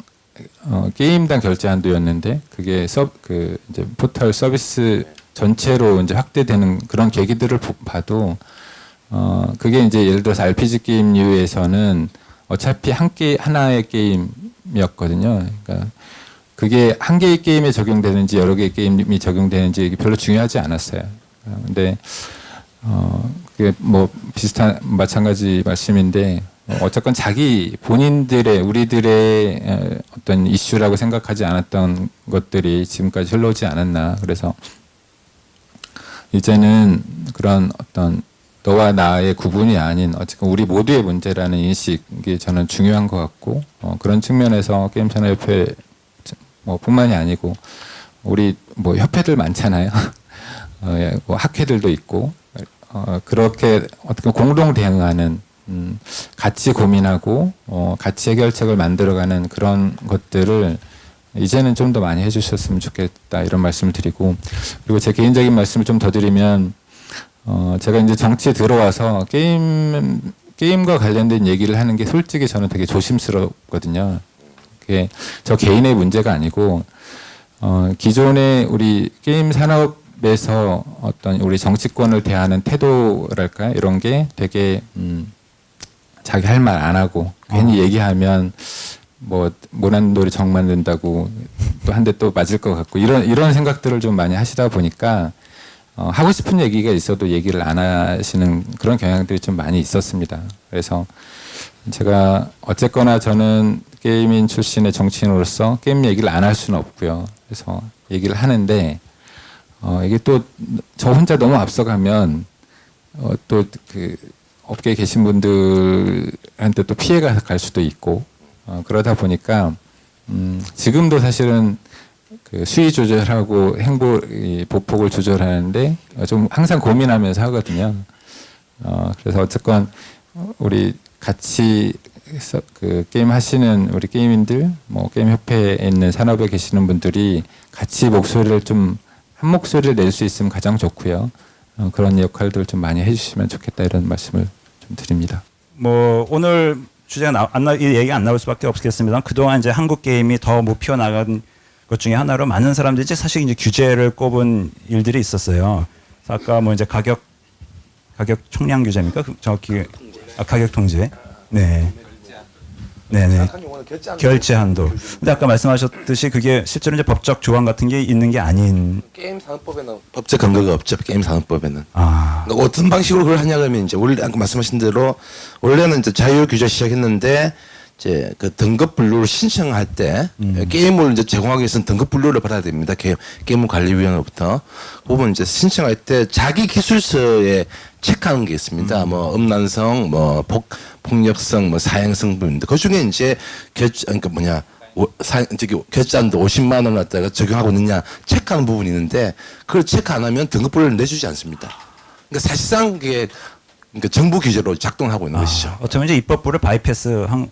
결제 한도였는데 그게 이제 포털 서비스 전체로 이제 확대되는 그런 계기들을 봐도 그게 이제 예를 들어서 RPG 게임류에서는 어차피 하나의 게임이었거든요. 그러니까 그게 한 개의 게임에 적용되는지 여러 개의 게임이 적용되는지 이게 별로 중요하지 않았어요. 근데 그게 뭐 마찬가지 말씀인데 어쨌건 우리들의 어떤 이슈라고 생각하지 않았던 것들이 지금까지 흘러오지 않았나. 그래서 이제는 그런 어떤 너와 나의 구분이 아닌 어쨌든 우리 모두의 문제라는 인식이 저는 중요한 것 같고 그런 측면에서 게임산업협회 뭐 뿐만이 아니고 우리 뭐 협회들 많잖아요. 뭐 학회들도 있고 그렇게 어떻게 공동 대응하는 같이 고민하고 같이 해결책을 만들어가는 그런 것들을 이제는 좀 더 많이 해주셨으면 좋겠다 이런 말씀을 드리고 그리고 제 개인적인 말씀을 좀 더 드리면 제가 이제 정치에 들어와서 게임과 관련된 얘기를 하는 게 솔직히 저는 되게 조심스럽거든요. 그게 저 개인의 문제가 아니고 기존의 우리 게임 산업에서 어떤 우리 정치권을 대하는 태도랄까 이런 게 되게 자기 할 말 안 하고 괜히 얘기하면 뭐 모난 돌이 정 만든다고 또 한 대 또 맞을 것 같고 이런 생각들을 좀 많이 하시다 보니까 하고 싶은 얘기가 있어도 얘기를 안 하시는 그런 경향들이 좀 많이 있었습니다. 그래서 제가 어쨌거나 저는 게임인 출신의 정치인으로서 게임 얘기를 안 할 수는 없고요. 그래서 얘기를 하는데 이게 또 저 혼자 너무 앞서가면 또 그 업계에 계신 분들한테 또 피해가 갈 수도 있고 그러다 보니까 지금도 사실은 그 수위 조절하고 이 보폭을 조절하는데 좀 항상 고민하면서 하거든요. 그래서 어쨌건 우리 같이 그 게임 하시는 우리 게임인들, 뭐 게임 협회에 있는 산업에 계시는 분들이 같이 목소리를 좀 한 목소리를 낼 수 있으면 가장 좋고요. 그런 역할들 좀 많이 해주시면 좋겠다 이런 말씀을 좀 드립니다. 뭐 오늘 주제가 이 얘기 안 나올 수밖에 없겠습니다. 그동안 이제 한국 게임이 더 못 피어나간 것 중에 하나로 많은 사람들이 이제 사실 이제 규제를 꼽은 일들이 있었어요. 아까 뭐 이제 가격 총량 규제입니까? 정확히 가격 통제. 네. 네네. 결제 한도. 근데 아까 말씀하셨듯이 그게 실제로 이제 법적 조항 같은 게 있는 게 아닌. 게임 산업법에는 법적 근거가 없죠. 게임 산업법에는. 아. 그러니까 어떤 방식으로 그걸 하냐 그러면 이제 원래 아까 말씀하신 대로 원래는 이제 자율 규제 시작했는데 이제 그 등급 분류를 신청할 때 게임을 이제 제공하기 위해서는 등급 분류를 받아야 됩니다. 게임 관리위원회부터 보면 이제 신청할 때 자기 기술서에 체크하는 게 있습니다. 뭐 음란성, 뭐 폭력성, 뭐 사행성 부분인데 그 중에 이제 그러니까 저기 결제한도 50만 원 갖다가 적용하고 있느냐 체크하는 부분이 있는데 그걸 체크 안 하면 등급 분류를 내주지 않습니다. 그러니까 사실상 그게 그러니까 정부 규제로 작동하고 있는 것이죠. 어쩌면 이제 입법부를 바이패스한.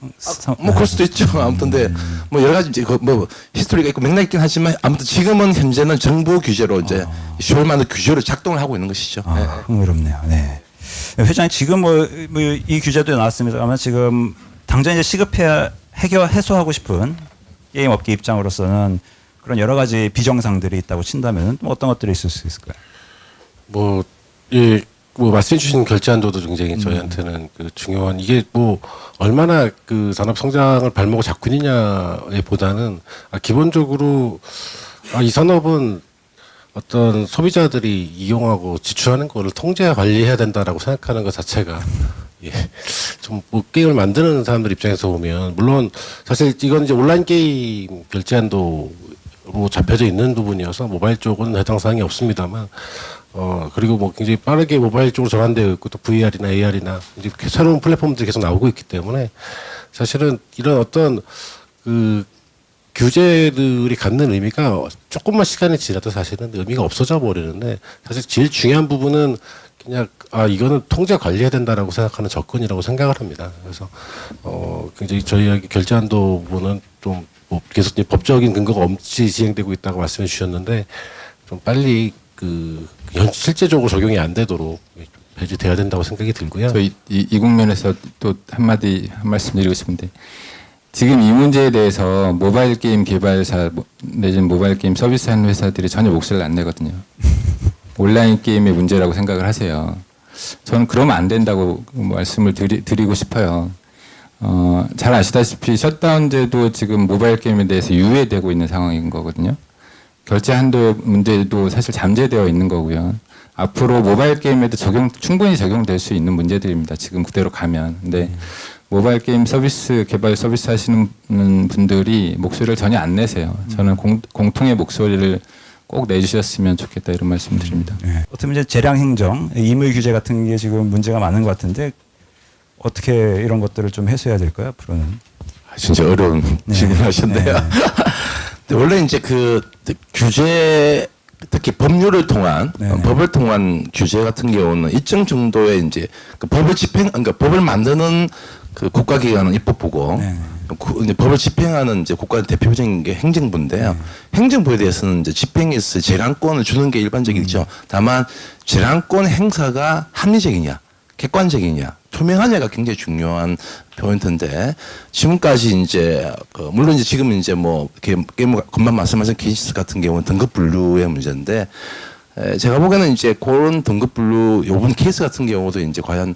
뭐 그럴 수도 있죠. 아무튼 근데 뭐 여러 가지 이제 뭐 히스토리가 있고 맥락이 있긴 하지만 아무튼 지금은 현재는 정부 규제로 이제 쇼만의 규제로 작동을 하고 있는 것이죠. 네. 흥미롭네요. 네. 회장님 지금 뭐 이 규제도 나왔습니다만 지금 당장 이제 해소하고 싶은 게임 업계 입장으로서는 그런 여러 가지 비정상들이 있다고 친다면 뭐 어떤 것들이 있을 수 있을까요? 뭐 말씀해주신 결제 한도도 굉장히 저희한테는 그 중요한 이게 뭐 얼마나 그 산업 성장을 발목을 잡고 있느냐에 보다는 기본적으로 이 산업은 어떤 소비자들이 이용하고 지출하는 거를 통제 관리해야 된다라고 생각하는 것 자체가 좀 뭐 게임을 만드는 사람들 입장에서 보면 물론 사실 이건 이제 온라인 게임 결제 한도로 잡혀져 있는 부분이어서 모바일 쪽은 해당 사항이 없습니다만 그리고 뭐 굉장히 빠르게 모바일 쪽으로 전환되어 있고 또 VR이나 AR이나 이제 새로운 플랫폼들이 계속 나오고 있기 때문에 사실은 이런 어떤 그 규제들이 갖는 의미가 조금만 시간이 지나도 사실은 의미가 없어져 버리는데 사실 제일 중요한 부분은 그냥 이거는 통제 관리해야 된다라고 생각하는 접근이라고 생각을 합니다. 그래서 굉장히 저희 결제 한도 부분은 좀 뭐 계속 법적인 근거가 없이 진행되고 있다고 말씀해 주셨는데 좀 빨리 실제적으로 적용이 안 되도록 배제돼야 된다고 생각이 들고요. 저희 이 국면에서 또 한 말씀 드리고 싶은데 지금 이 문제에 대해서 모바일 게임 개발사 내지는 모바일 게임 서비스하는 회사들이 전혀 목소리를 안 내거든요. 온라인 게임의 문제라고 생각을 하세요. 저는 그러면 안 된다고 말씀을 드리고 싶어요. 잘 아시다시피 셧다운제도 지금 모바일 게임에 대해서 유예되고 있는 상황인 거거든요. 결제 한도 문제도 사실 잠재되어 있는 거고요. 앞으로 모바일 게임에도 충분히 적용될 수 있는 문제들입니다. 지금 그대로 가면. 근데 모바일 게임 개발 서비스 하시는 분들이 목소리를 전혀 안 내세요. 저는 공통의 목소리를 꼭 내주셨으면 좋겠다 이런 말씀드립니다. 네. 어떻게 이제 재량 행정, 임의 규제 같은 게 지금 문제가 많은 것 같은데 어떻게 이런 것들을 좀 해소해야 될까요? 앞으로는. 진짜 어려운 질문하셨네요. 근데 원래 이제 그 규제 특히 법률을 통한 법을 통한 규제 같은 경우는 일정 정도의 이제 그 법을 그러니까 법을 만드는 그 국가기관은 입법부고 이제 법을 집행하는 이제 국가의 대표적인 게 행정부인데요. 행정부에 대해서는 이제 집행에서 재량권을 주는 게 일반적이죠. 다만 재량권 행사가 합리적이냐, 객관적이냐, 투명하냐가 굉장히 중요한 포인트인데 지금까지 이제 물론 이제 지금 이제 뭐 게임 금방 말씀하신 케이스 같은 경우는 등급 분류의 문제인데 제가 보기에는 이제 그런 등급 분류 요번 케이스 같은 경우도 이제 과연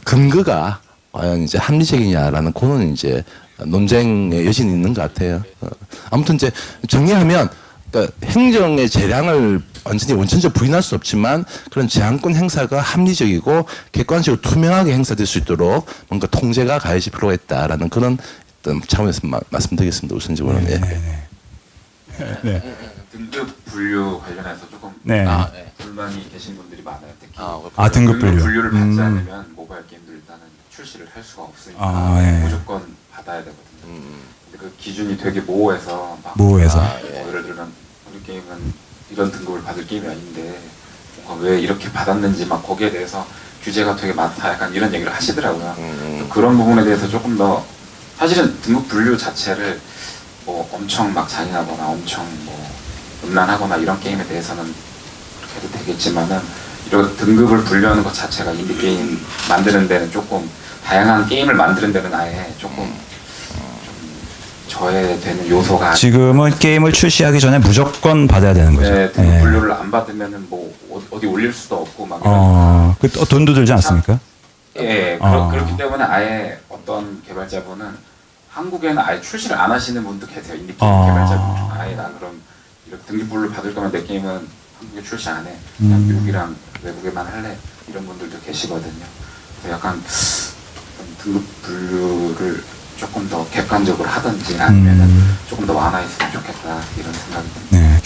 근거가 과연 이제 합리적이냐라는 그런 이제 논쟁의 여신이 있는 것 같아요. 아무튼 이제 정리하면 그러니까 행정의 재량을 완전히 원천적으로 부인할 수 없지만 그런 제한권 행사가 합리적이고 객관적으로 투명하게 행사될 수 있도록 뭔가 통제가 가해질 필요가 있다라는 그런 어떤 차원에서 말씀드리겠습니다. 우선적으로. 등급 분류 관련해서 조금 불만이 계신 분들이 많아요. 특히 등급 분류. 분류를 받지 않으면 모바일 게임들 일단은 출시를 할 수가 없으니까 무조건 받아야 되거든요. 근데 그 기준이 되게 모호해서 막 모호해서. 예를 들면 우리 게임은 이런 등급을 받을 게임이 아닌데 뭔가 왜 이렇게 받았는지 막 거기에 대해서 규제가 되게 많다 약간 이런 얘기를 하시더라고요. 그런 부분에 대해서 조금 더 사실은 등급 분류 자체를 뭐 엄청 막 잔인하거나 엄청 뭐 음란하거나 이런 게임에 대해서는 그렇게 해도 되겠지만은 이런 등급을 분류하는 것 자체가 인디 게임 만드는 데는 조금 다양한 게임을 만드는 데는 아예 조금 좀 저해되는 요소가 지금은 게임을 출시하기 전에 무조건 받아야 되는 거죠. 네, 등급 예. 분류를 안 받으면은 뭐 어디 올릴 수도 없고 막 이런 돈도 들지 않습니까? 예, 그렇기 때문에 아예 어떤 개발자분은 한국에는 아예 출시를 안 하시는 분도 계세요. 인디 게임 개발자분 중 아예 나 그럼 이렇게 등급분류 받을 거면 내 게임은 한국에 출시 안 해. 그냥 미국이랑 외국에만 할래. 이런 분들도 계시거든요. 그래서 약간 등급 분류를 조금 더 객관적으로 하든지 아니면은 조금 더 완화했으면 좋겠다 이런 생각이 듭니다. 네.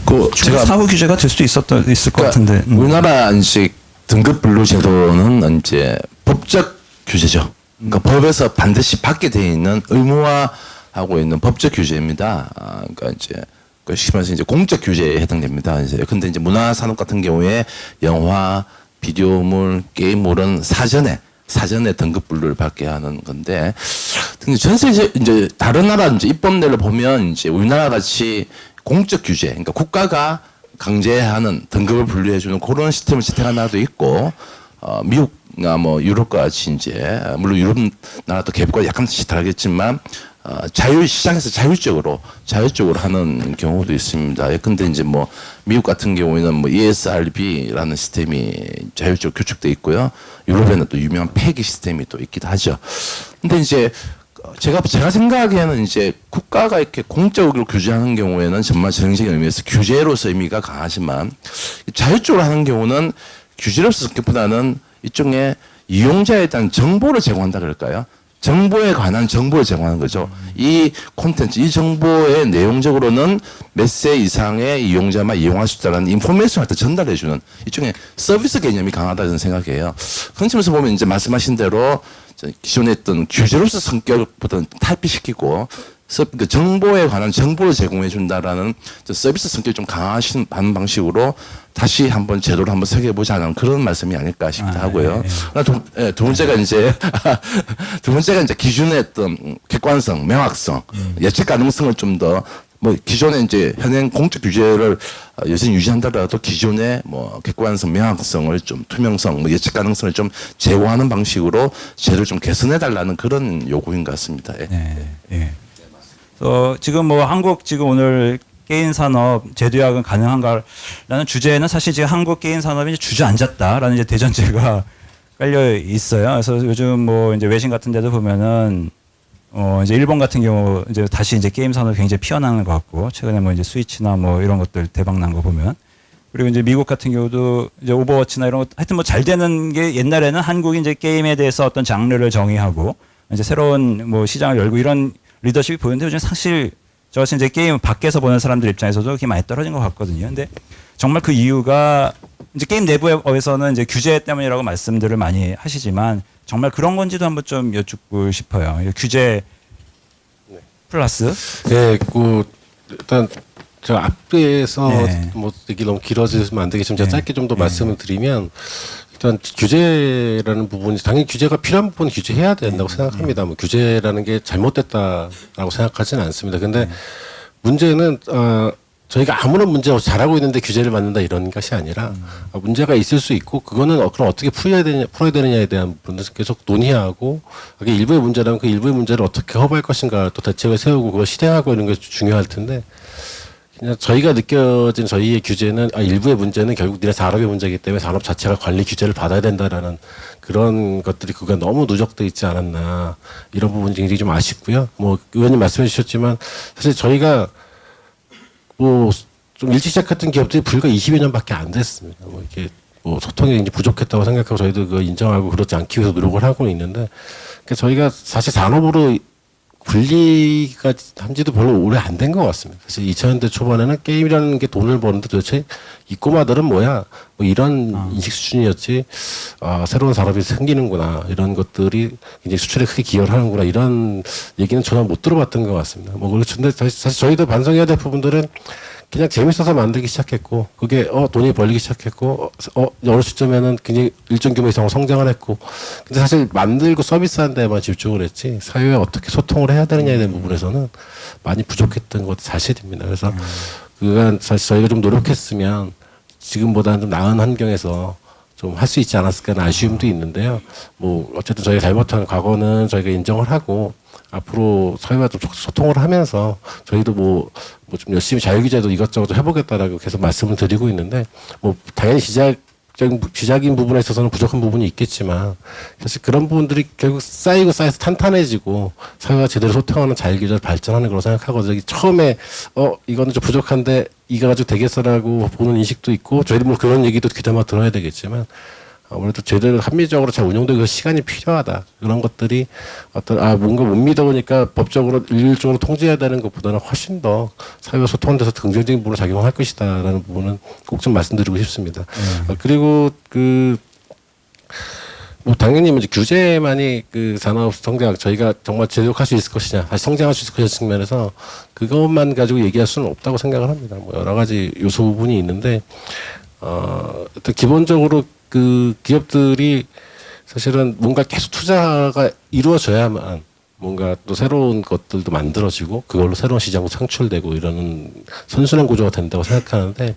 그 제가 사후 규제가 될 수도 있을 것 같은데. 우리나라 이제 등급 분류 제도는 이제 법적 규제죠. 그러니까 법에서 반드시 받게 돼 있는 의무화하고 있는 법적 규제입니다. 그러니까 이제 그 쉽게 말해서 이제 공적 규제에 해당됩니다. 이제 근데 이제 문화산업 같은 경우에 영화, 비디오물, 게임물은 사전에 등급 분류를 받게 하는 건데, 근데 전세 이제 다른 나라 이제 입법례를 보면 이제 우리나라 같이 공적 규제, 그러니까 국가가 강제하는 등급을 분류해주는 그런 시스템을 채택한 나라도 있고, 미국이나 뭐 유럽과 같이 이제 물론 유럽 나라도 개별과 약간씩 다르겠지만 시장에서 자율적으로 하는 경우도 있습니다. 근데 이제 뭐 미국 같은 경우에는 뭐 ESRB라는 시스템이 자율적으로 구축돼 있고요. 유럽에는 또 유명한 패기 시스템이 또 있기도 하죠. 근데 이제 제가 생각하기에는 이제 국가가 이렇게 공적으로 규제하는 경우에는 정말 정책의 의미에서 규제로서 의미가 강하지만 자율적으로 하는 경우는 규제로서 성격보다는 일종의 이용자에 대한 정보를 제공한다 그럴까요? 정보에 관한 정보를 제공하는 거죠. 이 콘텐츠, 이 정보의 내용적으로는 몇 세 이상의 이용자만 이용할 수 있다는 인포메이션을 전달해주는 일종의 서비스 개념이 강하다는 생각이에요. 그런 측면에서 보면 이제 말씀하신 대로 기존에 했던 규제로서 성격보다는 탈피시키고 그 정보에 관한 정보를 제공해 준다라는 서비스 성격이 좀 강하신 방식으로 다시 한번 제도를 한번 새겨보자는 그런 말씀이 아닐까 싶기도 하고요. 두 번째가 이제 기존에 했던 객관성, 명확성, 예측 가능성을 좀 더 뭐 기존에 이제 현행 공적 규제를 여전히 유지한다라도 기존의 뭐 객관성, 명확성을 좀 투명성, 뭐 예측 가능성을 좀 제고하는 방식으로 제도를 좀 개선해 달라는 그런 요구인 것 같습니다. 예. 네. 예. 지금 뭐 한국 지금 오늘 게임 산업 제도약은 가능한가라는 주제에는 사실 지금 한국 게임 산업이 이제 주저앉았다라는 이제 대전제가 깔려 있어요. 그래서 요즘 뭐 이제 외신 같은 데도 보면은 이제 일본 같은 경우 이제 다시 이제 게임 산업이 굉장히 피어나는 것 같고 최근에 뭐 이제 스위치나 뭐 이런 것들 대박 난 거 보면 그리고 이제 미국 같은 경우도 이제 오버워치나 이런 것 하여튼 뭐 잘 되는 게 옛날에는 한국이 이제 게임에 대해서 어떤 장르를 정의하고 이제 새로운 뭐 시장을 열고 이런 리더십이 보이는데 요즘 사실 저같이 이제 게임 밖에서 보는 사람들 입장에서도 그게 많이 떨어진 것 같거든요. 근데 정말 그 이유가 이제 게임 내부에서는 이제 규제 때문이라고 말씀들을 많이 하시지만 정말 그런 건지도 한번 좀 여쭙고 싶어요. 규제 플러스. 네, 일단 저 앞에서 네. 뭐 얘기 너무 길어지면 안 되겠지만 제가 네. 짧게 좀 더 말씀을 드리면 일단 규제라는 부분이 당연히 규제가 필요한 부분은 규제해야 된다고 생각합니다. 뭐 규제라는 게 잘못됐다라고 생각하지는 않습니다. 근데 문제는 저희가 아무런 문제 없이 잘하고 있는데 규제를 만든다 이런 것이 아니라 문제가 있을 수 있고 그거는 그럼 어떻게 풀어야 되느냐에 대한 부분을 계속 논의하고 그게 일부의 문제라면 그 일부의 문제를 어떻게 커버할 것인가 또 대책을 세우고 그걸 실행하고 이런 게 중요할 텐데 그냥 저희가 느껴진 저희의 규제는 일부의 문제는 결국 니네 산업의 문제이기 때문에 산업 자체가 관리 규제를 받아야 된다라는 그런 것들이 그가 너무 누적돼 있지 않았나 이런 부분이 굉장히 좀 아쉽고요. 뭐 의원님 말씀해 주셨지만 사실 저희가 뭐 좀 일찍 시작했던 기업들이 불과 20여 년밖에 안 됐습니다. 뭐 이게 뭐 소통이 굉장히 부족했다고 생각하고 저희도 그거 인정하고 그렇지 않기 위해서 노력을 하고 있는데 그러니까 저희가 사실 산업으로 분리가 한지도 별로 오래 안 된 것 같습니다. 사실 2000년대 초반에는 게임이라는 게 돈을 버는데 도대체 이 꼬마들은 뭐야? 뭐 이런 인식 수준이었지. 아, 새로운 산업이 생기는구나. 이런 것들이 이제 수출에 크게 기여를 하는구나. 이런 얘기는 전혀 못 들어봤던 것 같습니다. 뭐 그런데 사실 저희도 반성해야 될 부분들은 그냥 재밌어서 만들기 시작했고, 그게 돈이 벌리기 시작했고, 어느 시점에는 굉장히 일정 규모 이상 성장을 했고, 근데 사실 만들고 서비스하는 데만 집중을 했지 사회에 어떻게 소통을 해야 되느냐에 대한 부분에서는 많이 부족했던 것도 사실입니다. 그래서 그간 사실 저희가 좀 노력했으면 지금보다는 좀 나은 환경에서 좀 할 수 있지 않았을까 하는 아쉬움도 있는데요. 뭐 어쨌든 저희가 잘못한 과거는 저희가 인정을 하고 앞으로 사회와 좀 소통을 하면서 저희도 뭐 좀 열심히 자유규제도 이것저것 해보겠다라고 계속 말씀을 드리고 있는데, 뭐 당연히 시작인 부분에 있어서는 부족한 부분이 있겠지만 사실 그런 부분들이 결국 쌓여서 탄탄해지고 사회가 제대로 소통하는 자유규제를 발전하는 거라고 생각하거든요. 처음에 이거는 좀 부족한데 이거 가지고 되겠어라고 보는 인식도 있고, 저희도 뭐 그런 얘기도 귀담아 들어야 되겠지만 아무래도 제대로 합리적으로 잘 운영되기 위해서 시간이 필요하다. 그런 것들이 뭔가 못 믿어보니까 법적으로 일률적으로 통제해야 되는 것보다는 훨씬 더 사회와 소통하는 데서 긍정적인 부분으로 작용할 것이다라는 부분은 꼭 좀 말씀드리고 싶습니다. 그리고 뭐 당연히 이제 규제만이 그 산업 성장 저희가 정말 제대로 할 수 있을 것이냐, 다시 성장할 수 있을 것이냐 측면에서 그것만 가지고 얘기할 수는 없다고 생각을 합니다. 뭐 여러 가지 요소 부분이 있는데 일단 기본적으로 그 기업들이 사실은 뭔가 계속 투자가 이루어져야만 뭔가 또 새로운 것들도 만들어지고 그걸로 새로운 시장도 창출되고 이러는 선순환 구조가 된다고 생각하는데,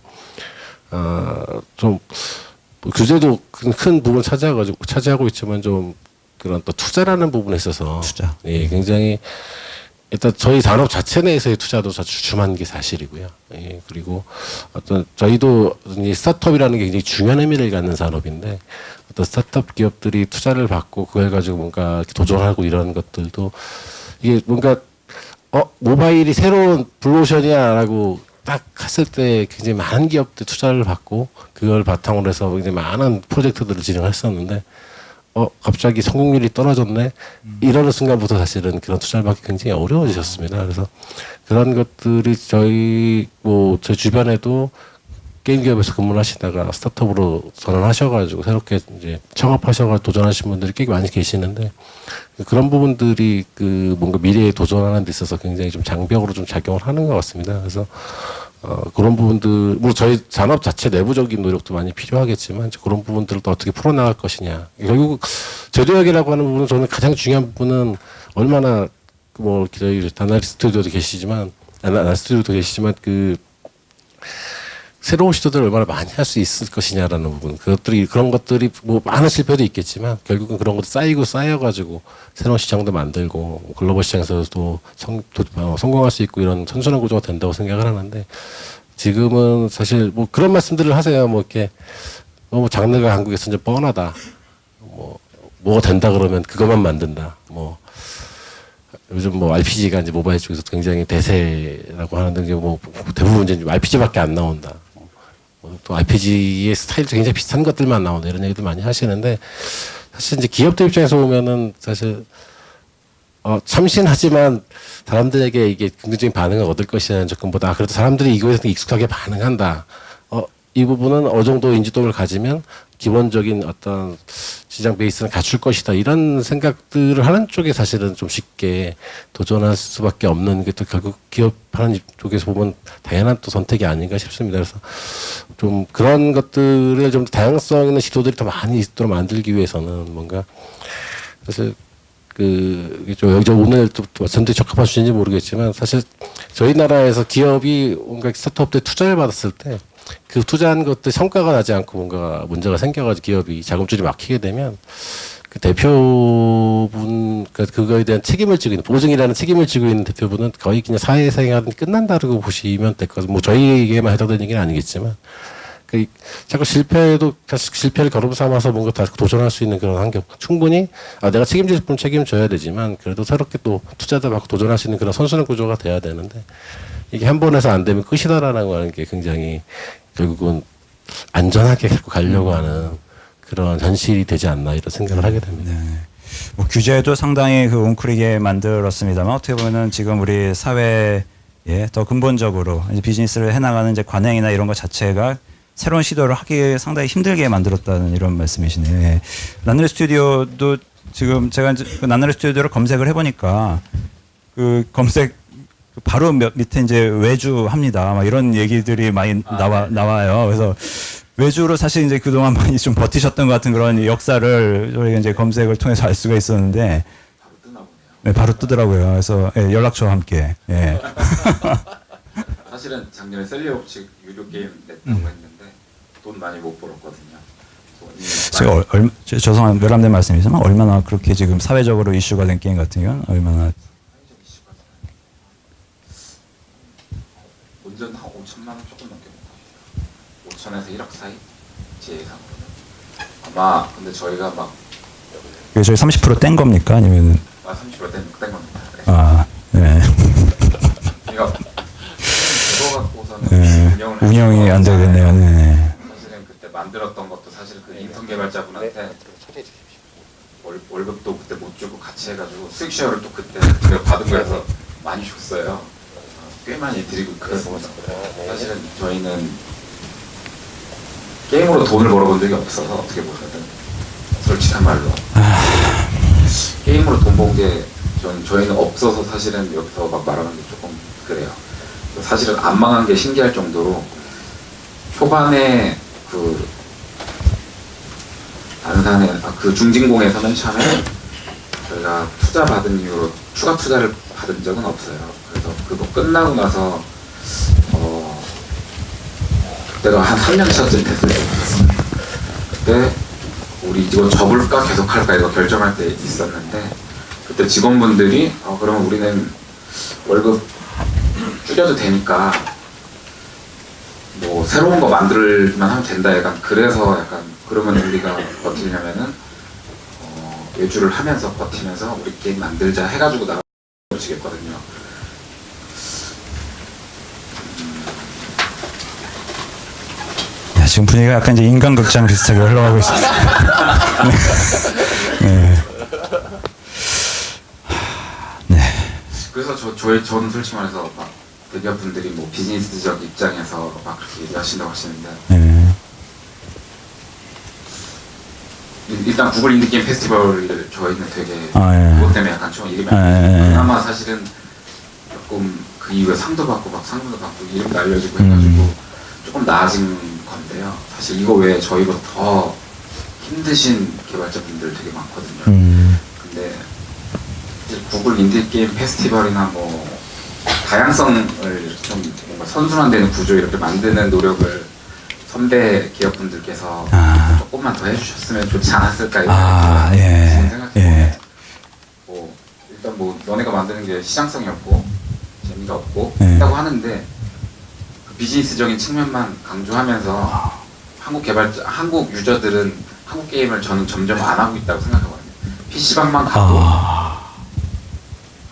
좀 규제도 큰 부분 차지하고 있지만 좀 그런 또 투자라는 부분에 있어서 투자. 예, 굉장히 일단 저희 산업 자체 내에서의 투자도 주춤한 게 사실이고요. 예, 그리고 어떤 저희도 이 스타트업이라는 게 굉장히 중요한 의미를 갖는 산업인데, 어떤 스타트업 기업들이 투자를 받고 그걸 가지고 뭔가 도전하고 이런 것들도 이게 뭔가 모바일이 새로운 블루오션이야라고 딱 했을 때 굉장히 많은 기업들 투자를 받고 그걸 바탕으로 해서 굉장히 많은 프로젝트들을 진행했었는데 갑자기 성공률이 떨어졌네. 이러는 순간부터 사실은 그런 투자를 받기 굉장히 어려워지셨습니다. 그래서 그런 것들이 저희 주변에도 게임 기업에서 근무를 하시다가 스타트업으로 전환하셔가지고 새롭게 이제 창업하셔가지고 도전하신 분들이 꽤 많이 계시는데, 그런 부분들이 뭔가 미래에 도전하는 데 있어서 굉장히 좀 장벽으로 좀 작용을 하는 것 같습니다. 그래서 그런 부분들, 물론 저희 산업 자체 내부적인 노력도 많이 필요하겠지만 그런 부분들을 또 어떻게 풀어나갈 것이냐. 결국 제도약이라고 하는 부분은 저는 가장 중요한 부분은 얼마나 저희 나나리 스튜디오도 계시지만 새로운 시도들을 얼마나 많이 할 수 있을 것이냐라는 부분. 그런 것들이 많은 실패도 있겠지만 결국은 그런 것도 쌓여가지고 새로운 시장도 만들고 글로벌 시장에서도 성공할 수 있고 이런 선순환 구조가 된다고 생각을 하는데, 지금은 사실 그런 말씀들을 하세요. 이렇게 너무 장르가 한국에서 이제 뻔하다. 뭐가 된다 그러면 그것만 만든다. 요즘 RPG가 이제 모바일 쪽에서 굉장히 대세라고 하는데 대부분 이제 RPG밖에 안 나온다. 또 RPG의 스타일도 굉장히 비슷한 것들만 나온다. 이런 얘기도 많이 하시는데, 사실 이제 기업들 입장에서 보면은 사실 참신하지만 사람들에게 이게 긍정적인 반응을 얻을 것이라는 접근보다 그래도 사람들이 이거에 대해서 익숙하게 반응한다. 이 부분은 어느 정도 인지도를 가지면 기본적인 어떤 시장 베이스는 갖출 것이다. 이런 생각들을 하는 쪽에 사실은 좀 쉽게 도전할 수밖에 없는 게 또 결국 기업하는 쪽에서 보면 당연한 또 선택이 아닌가 싶습니다. 그래서 좀 그런 것들을 좀 다양성 있는 시도들이 더 많이 있도록 만들기 위해서는 뭔가 사실 오늘 또 선택 적합한 수준인지 모르겠지만, 사실 저희 나라에서 기업이 뭔가 스타트업 때 투자를 받았을 때 그 투자한 것들 성과가 나지 않고 뭔가 문제가 생겨가지고 기업이 자금줄이 막히게 되면 그 대표분, 그거에 대한 책임을 지고 있는, 보증이라는 책임을 지고 있는 대표분은 거의 그냥 사회생활은 끝난다고 보시면 될 것 같아요. 저희에게만 해당되는 얘기는 아니겠지만, 자꾸 실패를 거름 삼아서 뭔가 다시 도전할 수 있는 그런 환경. 충분히, 내가 책임질 분 책임져야 되지만, 그래도 새롭게 또 투자도 받고 도전할 수 있는 그런 선순환 구조가 돼야 되는데, 이게 한 번 해서 안 되면 끝이다라는 하는 게 굉장히 결국은 안전하게 갖고 가려고 하는 그런 현실이 되지 않나 이런 생각을 하게 됩니다. 네. 뭐 규제도 상당히 그 웅크리게 만들었습니다만 어떻게 보면은 지금 우리 사회에 더 근본적으로 이제 비즈니스를 해나가는 이제 관행이나 이런 것 자체가 새로운 시도를 하기 상당히 힘들게 만들었다는 이런 말씀이시네요. 예. 나날의 스튜디오도 지금 제가 이제 그 나날의 스튜디오를 검색을 해보니까 그 검색 바로 밑에 이제 외주 합니다. 막 이런 얘기들이 많이 나와요. 그래서 외주로 사실 이제 그동안 많이 좀 버티셨던 것 같은 그런 역사를 저희가 이제 검색을 통해서 알 수가 있었는데 바로 뜨나 보네요. 네, 바로 뜨더라고요. 그래서 예, 연락처와 함께. 예. 사실은 작년에 셀리옵식 유료 게임 냈다고 했는데 돈 많이 못 벌었거든요. 제가 죄송한 외람된 말씀이지만 얼마나 그렇게 지금 사회적으로 이슈가 된 게임 같은 경우는 얼마나 사회적 이슈가 온전 한 5천만 원 조금 넘게 못 가요. 5천에서 1억 사이 제 예상으로는. 아마 근데 저희가 막 그게 저희 30%뗀 겁니까 아니면은 30% 뗀 겁니다. 네. 아 네. 그러니까 그거 갖고서는 네. 운영이 안 되겠네요. 네. 사실은 그때 만들었던 것도 사실 그 인턴 개발자분한테 월급도 그때 못 주고 같이 해가지고 수익쉐어를 또 그때 제가 받은 거여서 많이 줬어요. 꽤 많이 드리고 그랬습니다. 사실은 저희는 게임으로 돈을 벌어본 적이 없어서 어떻게 보면은 솔직한 말로 게임으로 돈 번 게 저희는 없어서 사실은 여기서 막 말하는 게 조금 그래요. 사실은 안 망한 게 신기할 정도로 초반에 그 안산에 그 중진공에서 맨 처음에 저희가 투자 받은 이후로 추가 투자를 받은 적은 없어요. 그래서 그거 끝나고 나서 그때가 한 3년 차쯤 됐을 때 그때 우리 이거 접을까 계속 할까 이거 결정할 때 있었는데 그때 직원분들이 그러면 우리는 월급 줄여도 되니까 뭐 새로운 거 만들만 하면 된다 약간 그래서 약간 그러면 우리가 버티려면은 외주를 하면서 버티면서 우리 게임 만들자 해가지고 나가시겠거든요. 야, 지금 분위기가 약간 이제 인간극장 비슷하게 흘러가고 있습니다. 네. 네. 그래서 저는 솔직히 말해서 막 대기업분들이 뭐 비즈니스적 입장에서 막 그렇게 얘기하신다고 하시는데 네. 일단 구글 인디게임 페스티벌을 저희는 되게 예. 그것 때문에 약간 좀 이름이 그나마 사실은 조금 그 이후에 상도 받고 막 상금도 받고 이름도 알려지고 해가지고 조금 나아진 건데요. 사실 이거 외에 저희보다 더 힘드신 개발자분들 되게 많거든요. 근데 이제 구글 인디게임 페스티벌이나 뭐 다양성을 좀 뭔가 선순환되는 구조 이렇게 만드는 노력을 선배 기업분들께서 조금만 더 해주셨으면 좋지 않았을까 이런 예. 생각해보면 뭐 일단 뭐 너네가 만드는 게 시장성이 없고 재미가 없고 했다고 하는데 그 비즈니스적인 측면만 강조하면서 한국 유저들은 한국 게임을 저는 점점 안 하고 있다고 생각하거든요. PC방만 가도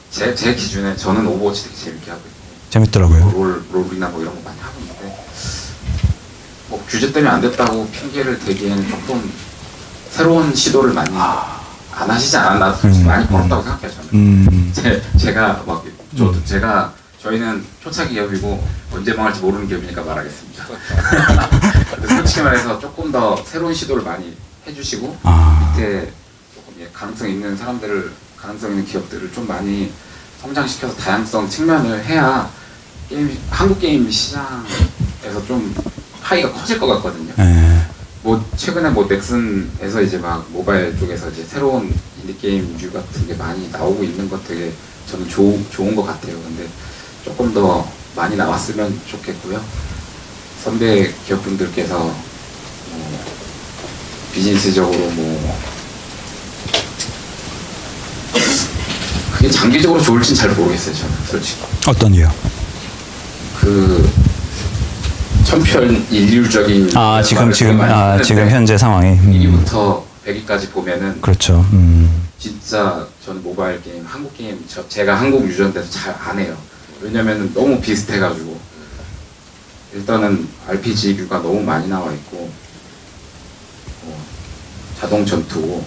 제 기준에 저는 오버워치 되게 재밌게 하고 있고 재밌더라고요. 롤이나 뭐 이런 거 많이 하고 있는데 뭐 규제 때문에 안 됐다고 핑계를 대기에는 조금 새로운 시도를 많이 안 하시지 않았나 많이 벌었다고 생각해요 저는. 제가 막 저희는 초창기 기업이고 언제 망할지 모르는 기업이니까 말하겠습니다. 근데 솔직히 말해서 조금 더 새로운 시도를 많이 해주시고 밑에 조금 가능성 있는 가능성 있는 기업들을 좀 많이 성장시켜서 다양성 측면을 해야 한국 게임 시장에서 좀 파이가 커질 것 같거든요. 뭐 최근에 뭐 넥슨에서 이제 막 모바일 쪽에서 이제 새로운 인디 게임류 같은 게 많이 나오고 있는 것 되게 저는 좋은 것 같아요. 근데 조금 더 많이 나왔으면 좋겠고요. 선배 기업분들께서 뭐 비즈니스적으로 뭐 그게 장기적으로 좋을진 잘 모르겠어요. 저는 솔직히. 어떤 이요? 그 천편일률적인 지금 현재 상황이 1위부터 100위까지 보면은 그렇죠. 진짜 저는 모바일 게임, 한국 게임 제가 한국 유저인데도 잘 안 해요. 왜냐면은 너무 비슷해가지고 일단은 RPG류가 너무 많이 나와 있고 자동 전투고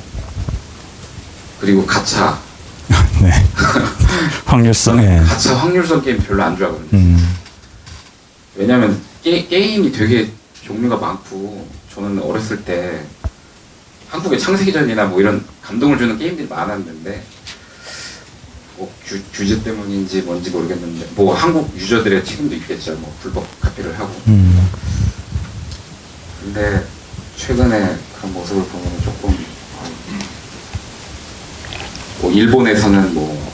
그리고 가차 네. 확률성. 예. 가차 확률성 게임 별로 안 좋아하거든요. 왜냐면 게임이 되게 종류가 많고 저는 어렸을 때 한국의 창세기전이나 뭐 이런 감동을 주는 게임들이 많았는데 뭐 규제 때문인지 뭔지 모르겠는데 뭐 한국 유저들의 책임도 있겠죠. 뭐 불법 카피를 하고. 근데 최근에 그런 모습을 보면 조금 뭐 일본에서는 뭐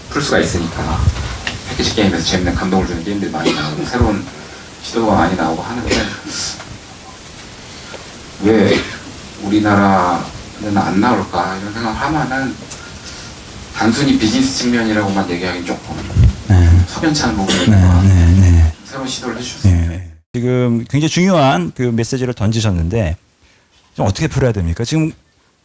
풀수가 있으니까 패키지 게임에서 재밌는 감동을 주는 게임들이 많이 나오고 새로운 시도가 많이 나오고 하는데 왜 우리나라는 안 나올까 이런 생각을 하면은 단순히 비즈니스 측면이라고만 얘기하기는 조금 석연치 않은 부분이 있는 것 같아요. 새로운 시도를 해주셨어요. 네. 지금 굉장히 중요한 그 메시지를 던지셨는데 좀 어떻게 풀어야 됩니까? 지금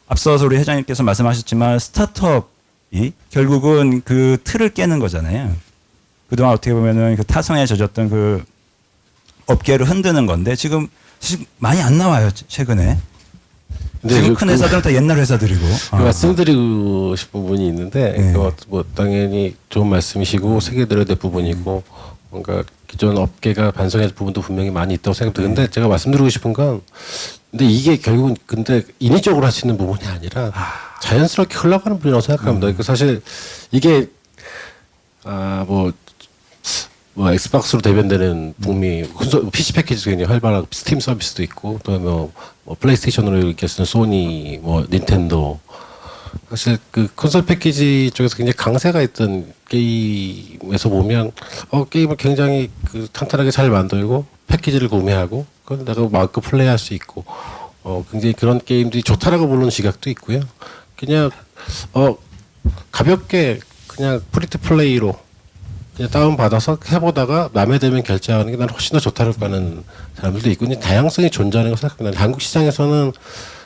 앞서서 우리 회장님께서 말씀하셨지만 스타트업이 결국은 그 틀을 깨는 거잖아요. 그동안 어떻게 보면은 그 타성에 젖었던 그 업계를 흔드는 건데 지금 사실 많이 안 나와요 최근에. 근데 지금 큰 회사들은 다 옛날 회사들이고. 말씀드리고 싶은 부분이 있는데 네. 뭐 당연히 좋은 말씀이시고 새겨드려야 될 부분이고 뭔가 기존 업계가 반성해야 될 부분도 분명히 많이 있다고 생각되는데 제가 말씀드리고 싶은 건 근데 이게 결국은 근데 인위적으로 할 수 있는 부분이 아니라 자연스럽게 흘러가는 부분이라고 생각합니다. 그러니까 사실 이게 뭐 엑스박스로 대변되는 북미 PC 패키지도 굉장히 활발하고 스팀 서비스도 있고 또 뭐 플레이스테이션으로 이렇게 쓰는 소니 뭐 닌텐도 사실 그 콘솔 패키지 쪽에서 굉장히 강세가 있던 게임에서 보면 게임을 굉장히 그 탄탄하게 잘 만들고 패키지를 구매하고 그걸 내가 마음껏 플레이할 수 있고 굉장히 그런 게임들이 좋다라고 보는 시각도 있고요. 그냥 가볍게 그냥 프리트 플레이로 그냥 다운받아서 해보다가 마음에 들면 결제하는 게 난 훨씬 더 좋다고 하는 사람들도 있고 다양성이 존재하는 거 생각합니다. 한국 시장에서는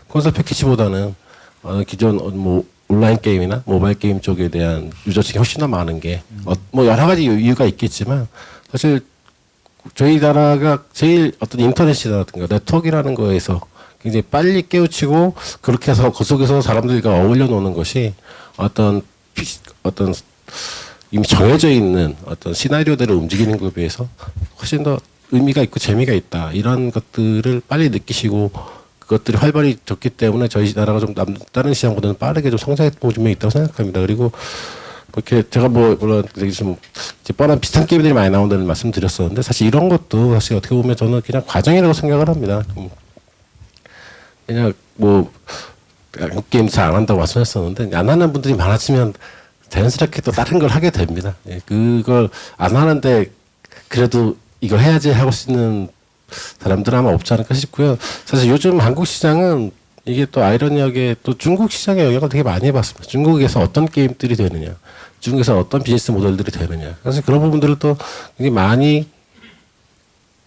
콘솔 패키지보다는 기존 뭐 온라인 게임이나 모바일 게임 쪽에 대한 유저층이 훨씬 더 많은 게 뭐 여러 가지 이유가 있겠지만 사실 저희 나라가 제일 어떤 인터넷이라든가 네트워크라는 거에서 굉장히 빨리 깨우치고 그렇게 해서 그 속에서 사람들과 어울려 노는 것이 어떤 이미 정해져 있는 어떤 시나리오대로 움직이는 것에 비해서 훨씬 더 의미가 있고 재미가 있다. 이런 것들을 빨리 느끼시고 그것들이 활발히 졌기 때문에 저희 나라가 좀 다른 시장보다는 빠르게 좀 성장했던 부분이 분명히 있다고 생각합니다. 그리고 이렇게 제가 물론 좀 이제 뻔한 비슷한 게임들이 많이 나온다는 말씀 드렸었는데 사실 이런 것도 사실 어떻게 보면 저는 그냥 과정이라고 생각을 합니다. 그냥 뭐 한국 게임 잘 안 한다고 말씀하셨었는데 안 하는 분들이 많아지면 자연스럽게 또 다른 걸 하게 됩니다. 예, 그걸 안 하는데 그래도 이걸 해야지 하고 있는 사람들은 아마 없지 않을까 싶고요. 사실 요즘 한국 시장은 이게 또 아이러니하게 또 중국 시장의 영향을 되게 많이 받습니다. 중국에서 어떤 게임들이 되느냐, 중국에서 어떤 비즈니스 모델들이 되느냐. 사실 그런 부분들을 또 굉장히 많이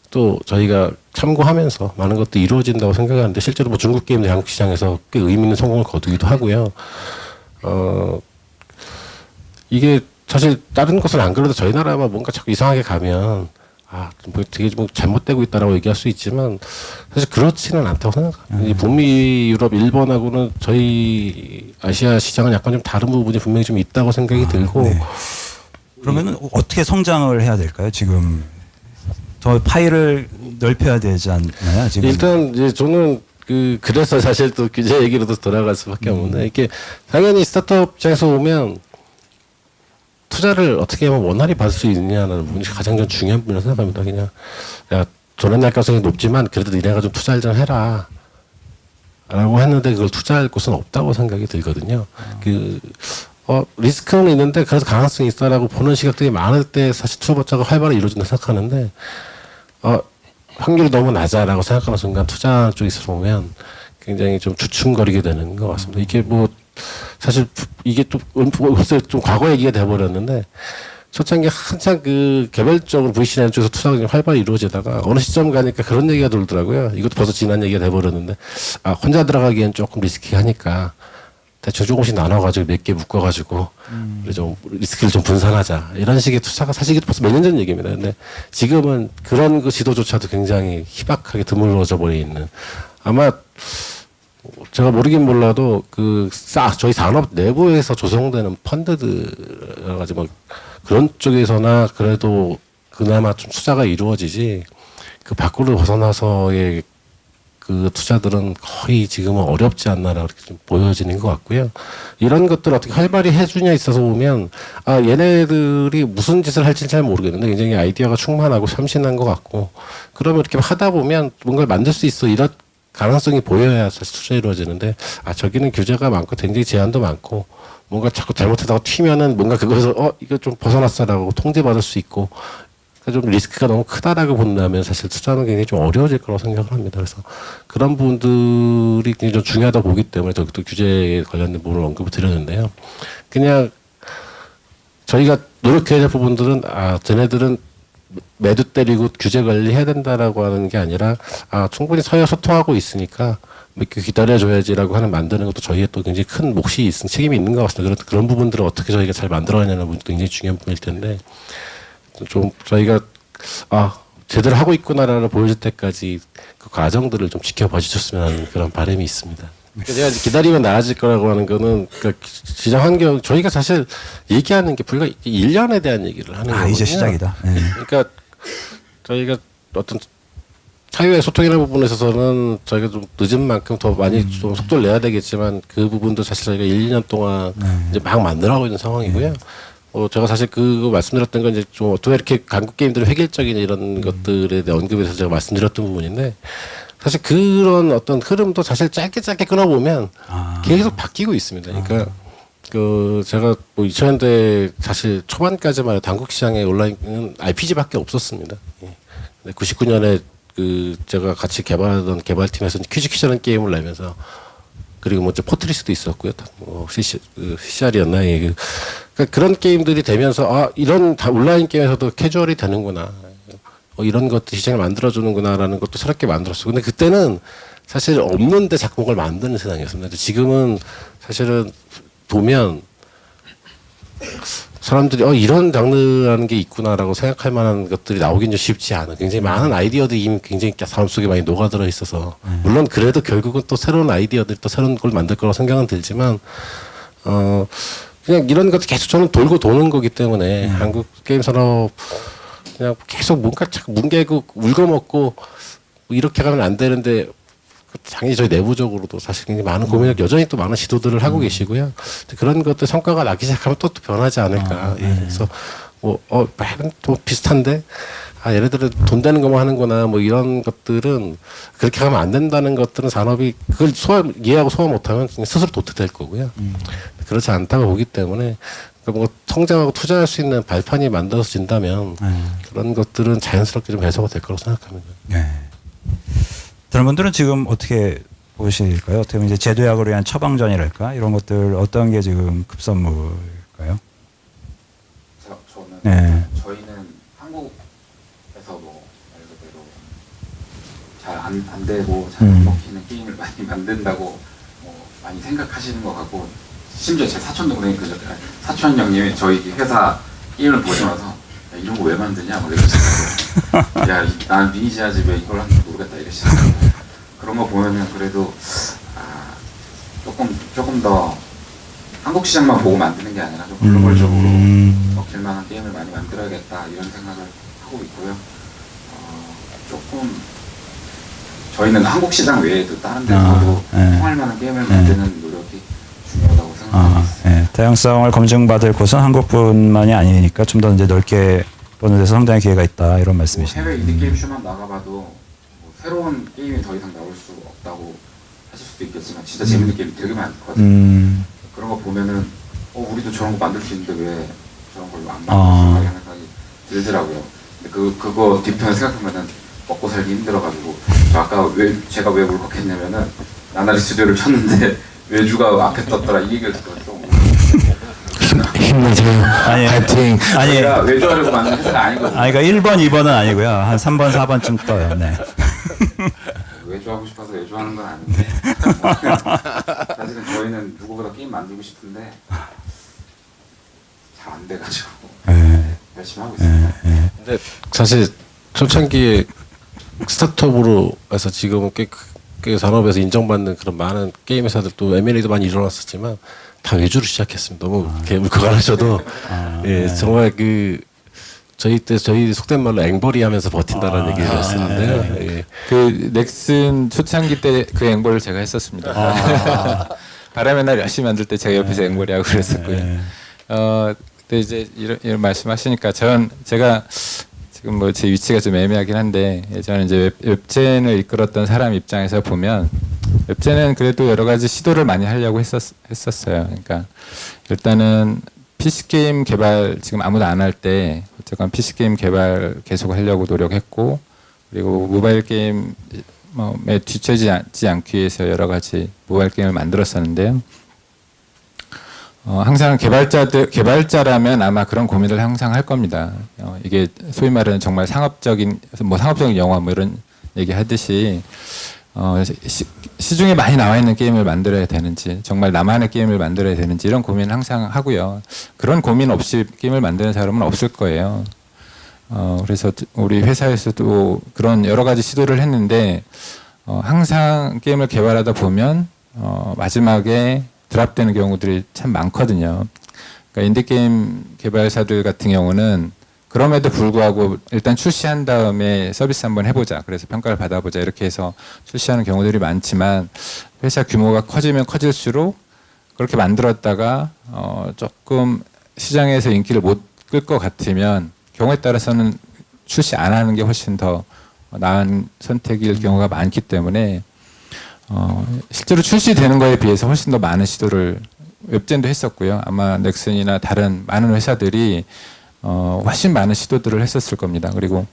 또 저희가 참고하면서 많은 것들이 이루어진다고 생각하는데 실제로 뭐 중국 게임들이 한국 시장에서 꽤 의미 있는 성공을 거두기도 하고요. 이게 사실 다른 곳은 안 그래도 저희 나라만 뭔가 자꾸 이상하게 가면 뭐 되게 뭐 잘못되고 있다라고 얘기할 수 있지만 사실 그렇지는 않다고 생각합니다. 이 북미, 유럽, 일본하고는 저희 아시아 시장은 약간 좀 다른 부분이 분명히 좀 있다고 생각이 들고 네. 그러면은 어떻게 성장을 해야 될까요? 지금 더 파일을 넓혀야 되지 않나요? 지금 일단 이제 저는 그래서 사실 또 규제 얘기로 도 돌아갈 수밖에 없는데 이게 당연히 스타트업 입장에서 보면 투자를 어떻게 하면 원활히 받을 수 있느냐는 부분이 가장 좀 중요한 부분이라고 생각합니다. 그냥 야 전환 날 가능성이 높지만 그래도 니네가 좀 투자를 좀 해라 라고 했는데 그걸 투자할 곳은 없다고 생각이 들거든요. 리스크는 있는데 그래도 가능성이 있다라고 보는 시각들이 많을 때 사실 투자 자가 활발히 이루어진다고 생각하는데 확률이 너무 낮아라고 생각하는 순간 투자 쪽에서 보면 굉장히 좀 주춤거리게 되는 것 같습니다. 이게 뭐 사실 이게 또 좀 과거 얘기가 돼버렸는데 초창기 한창 그 개별적으로 VC라는 쪽에서 투자가 좀 활발히 이루어지다가 어느 시점 가니까 그런 얘기가 돌더라고요. 이것도 벌써 지난 얘기가 돼버렸는데 혼자 들어가기엔 조금 리스키하니까 대충 조금씩 나눠가지고 몇 개 묶어가지고 우리 좀 리스크를 좀 분산하자 이런 식의 투자가 사실 이게 벌써 몇 년 전 얘기입니다. 근데 지금은 그런 그 지도조차도 굉장히 희박하게 드물어져 버려 있는 아마 제가 모르긴 몰라도 저희 산업 내부에서 조성되는 펀드들 여러 가지 뭐 그런 쪽에서나 그래도 그나마 좀 투자가 이루어지지 그 밖으로 벗어나서의 그 투자들은 거의 지금은 어렵지 않나라고 이렇게 좀 보여지는 것 같고요. 이런 것들 어떻게 활발히 해주냐 있어서 보면 얘네들이 무슨 짓을 할지는 잘 모르겠는데 굉장히 아이디어가 충만하고 참신한 것 같고 그러면 이렇게 하다 보면 뭔가를 만들 수 있어 이런 가능성이 보여야 사실 투자 이루어지는데 저기는 규제가 많고 굉장히 제한도 많고 뭔가 자꾸 잘못하다가 튀면은 뭔가 그거에서 이거 좀 벗어났어라고 통제받을 수 있고 좀 리스크가 너무 크다라고 본다면 사실 투자는 굉장히 좀 어려워질 거라고 생각을 합니다. 그래서 그런 부분들이 굉장히 좀 중요하다고 보기 때문에 또 규제에 관련된 부분을 언급을 드렸는데요. 그냥 저희가 노력해야 될 부분들은 쟤네들은 매두 때리고 규제 관리해야 된다라고 하는 게 아니라 충분히 서로 소통하고 있으니까 몇 개 기다려줘야지라고 하는 만드는 것도 저희의 또 굉장히 큰 몫이 책임이 있는 것 같습니다. 그런 부분들을 어떻게 저희가 잘 만들어내냐는 부분도 굉장히 중요한 부분일 텐데 좀 저희가 제대로 하고 있구나라는 보여줄 때까지 그 과정들을 좀 지켜봐 주셨으면 하는 그런 바람이 있습니다. 제가 기다리면 나아질 거라고 하는 거는 시장 환경 저희가 사실 얘기하는 게 불과 1년에 대한 얘기를 하는 거거든요. 이제 시작이다. 네. 그러니까 저희가 어떤 사회의 소통이라는 부분에 있어서는 저희가 좀 늦은 만큼 더 많이 좀 속도를 내야 되겠지만 그 부분도 사실 저희가 1, 2년 동안 이제 막 만들어가고 있는 상황이고요. 제가 사실 그거 말씀드렸던 건 이제 좀 어떻게 이렇게 한국 게임들의 획일적인 이런 것들에 대한 언급에서 제가 말씀드렸던 부분인데 사실 그런 어떤 흐름도 사실 짧게 끊어보면 계속 바뀌고 있습니다. 그러니까 제가 뭐 2000년대 사실 초반까지만 해도 한국 시장에 온라인은 RPG밖에 없었습니다. 근데 99년에 제가 같이 개발하던 개발팀에서 퀴즈퀴즈라는 게임을 내면서 그리고 뭐 포트리스도 있었고요. CCR이었나? 예. 그러니까 그런 게임들이 되면서 이런 온라인 게임에서도 캐주얼이 되는구나. 이런 것도 시장을 만들어주는구나라는 것도 새롭게 만들었어요. 근데 그때는 사실 없는데 자꾸 뭔가를 만드는 세상이었습니다. 지금은 사실은 보면 사람들이 이런 장르라는 게 있구나라고 생각할 만한 것들이 나오긴 좀 쉽지 않아. 굉장히 많은 아이디어들이 이미 굉장히 사람 속에 많이 녹아들어 있어서 물론 그래도 결국은 또 새로운 아이디어들 또 새로운 걸 만들 거라고 생각은 들지만 그냥 이런 것도 계속 저는 돌고 도는 거기 때문에 한국 게임 산업 그냥 계속 뭔가 자꾸 뭉개고 울거먹고 이렇게 가면 안 되는데 당연히 저희 내부적으로도 사실 굉장히 많은 고민을 여전히 또 많은 시도들을 하고 계시고요. 그런 것들 성과가 나기 시작하면 또 변하지 않을까. 그래서 또 비슷한데 얘네들은 돈 되는 것만 하는구나 뭐 이런 것들은 그렇게 하면 안 된다는 것들은 산업이 그걸 이해하고 소화 못하면 스스로 도태될 거고요. 그렇지 않다고 보기 때문에 뭐 성장하고 투자할 수 있는 발판이 만들어진다면 그런 것들은 자연스럽게 좀 해소가 될 거라고 생각합니다. 네. 다른 분들은 지금 어떻게 보실까요? 어떻게 보면 이제 제도약으로 위한 처방전이랄까 이런 것들 어떤 게 지금 급선무일까요? 저는 저희는 한국에서 뭐 말 그대로 잘 안 되고 잘 안 먹히는 게임을 많이 만든다고 뭐 많이 생각하시는 것 같고 심지어 제 사촌 동생이 사촌 형님이 저희 회사 게임을 보시면서 야, 이런 거 왜 만드냐 막 이러시더라고요. 야, 난 미니지하지 왜 이걸 하는지 모르겠다 이러시더라고요. 그런 거 보면은 그래도 조금 더 한국 시장만 보고 만드는 게 아니라 좀 글로벌적으로 먹힐 만한 게임을 많이 만들어야겠다 이런 생각을 하고 있고요. 조금 저희는 한국 시장 외에도 다른 데서도 통할 만한 게임을 만드는 노력이 중요하다고 생각하고 있습니다. 다양성을 검증받을 곳은 한국뿐만이 아니니까 좀 더 이제 넓게 보는 데서 상당히 기회가 있다 이런 말씀이시네요. 해외 인디 게임 쇼만 나가봐도 뭐 새로운 게임이 더 이상 나올 수 없다고 하실 수도 있겠지만 진짜 재밌는 게임이 되게 많거든요. 그런 거 보면은 우리도 저런 거 만들 수 있는데 왜 저런 걸 안 만들었을까 하는 생각이 들더라고요. 근데 그거 뒤편을 생각하면은 먹고 살기 힘들어가지고 아까 제가 왜 울컥했냐면은 나나리 스튜디오를 쳤는데 외주가 앞에 떴더라 이 얘기를 듣고 좀 힘내세요. 파이팅. 아니야 외주하려고 만든 회사가 아니거든요. 그러니까 1번, 2번은 아니고요. 한 3번, 4번쯤 떠요. 네. 외주하고 싶어서 외주하는 건 아닌데 사실은 저희는 누구보다 게임 만들고 싶은데 잘 안 돼가지고 열심히 하고 있습니다. 근데 사실 초창기에 스타트업으로 해서 지금은 꽤 그 산업에서 인정받는 그런 많은 게임 회사들도 M&A도 많이 일어났었지만 다 외주로 시작했습니다. 너무 이렇게 울컥하셔도 예, 정말 그 저희 속된 말로 앵벌이 하면서 버틴다라는 얘기를 했었는데요. 예. 그 넥슨 초창기 때 그 앵벌을 제가 했었습니다. 바람의 날 열심히 만들 때 제가 옆에서 앵벌이 하고 그랬었고요. 근데 이제 이런 말씀하시니까 제가 지금 뭐 제 위치가 좀 애매하긴 한데 예전에 이제 웹젠을 이끌었던 사람 입장에서 보면 웹젠은 그래도 여러 가지 시도를 많이 하려고 했었어요. 그러니까 일단은 PC 게임 개발 지금 아무도 안 할 때 어쨌건 PC 게임 개발 계속 하려고 노력했고 그리고 모바일 게임에 뒤처지지 않기 위해서 여러 가지 모바일 게임을 만들었었는데요. 항상 개발자라면 아마 그런 고민을 항상 할 겁니다. 이게 소위 말하는 정말 상업적인 영화 뭐 이런 얘기 하듯이 시중에 많이 나와 있는 게임을 만들어야 되는지 정말 나만의 게임을 만들어야 되는지 이런 고민을 항상 하고요. 그런 고민 없이 게임을 만드는 사람은 없을 거예요. 그래서 우리 회사에서도 그런 여러 가지 시도를 했는데 항상 게임을 개발하다 보면 마지막에 드랍되는 경우들이 참 많거든요. 그러니까 인디게임 개발사들 같은 경우는 그럼에도 불구하고 일단 출시한 다음에 서비스 한번 해보자. 그래서 평가를 받아보자. 이렇게 해서 출시하는 경우들이 많지만 회사 규모가 커지면 커질수록 그렇게 만들었다가 조금 시장에서 인기를 못 끌 것 같으면 경우에 따라서는 출시 안 하는 게 훨씬 더 나은 선택일 경우가 많기 때문에 실제로 출시되는 거에 비해서 훨씬 더 많은 시도를 웹젠도 했었고요. 아마 넥슨이나 다른 많은 회사들이 훨씬 많은 시도들을 했었을 겁니다. 그리고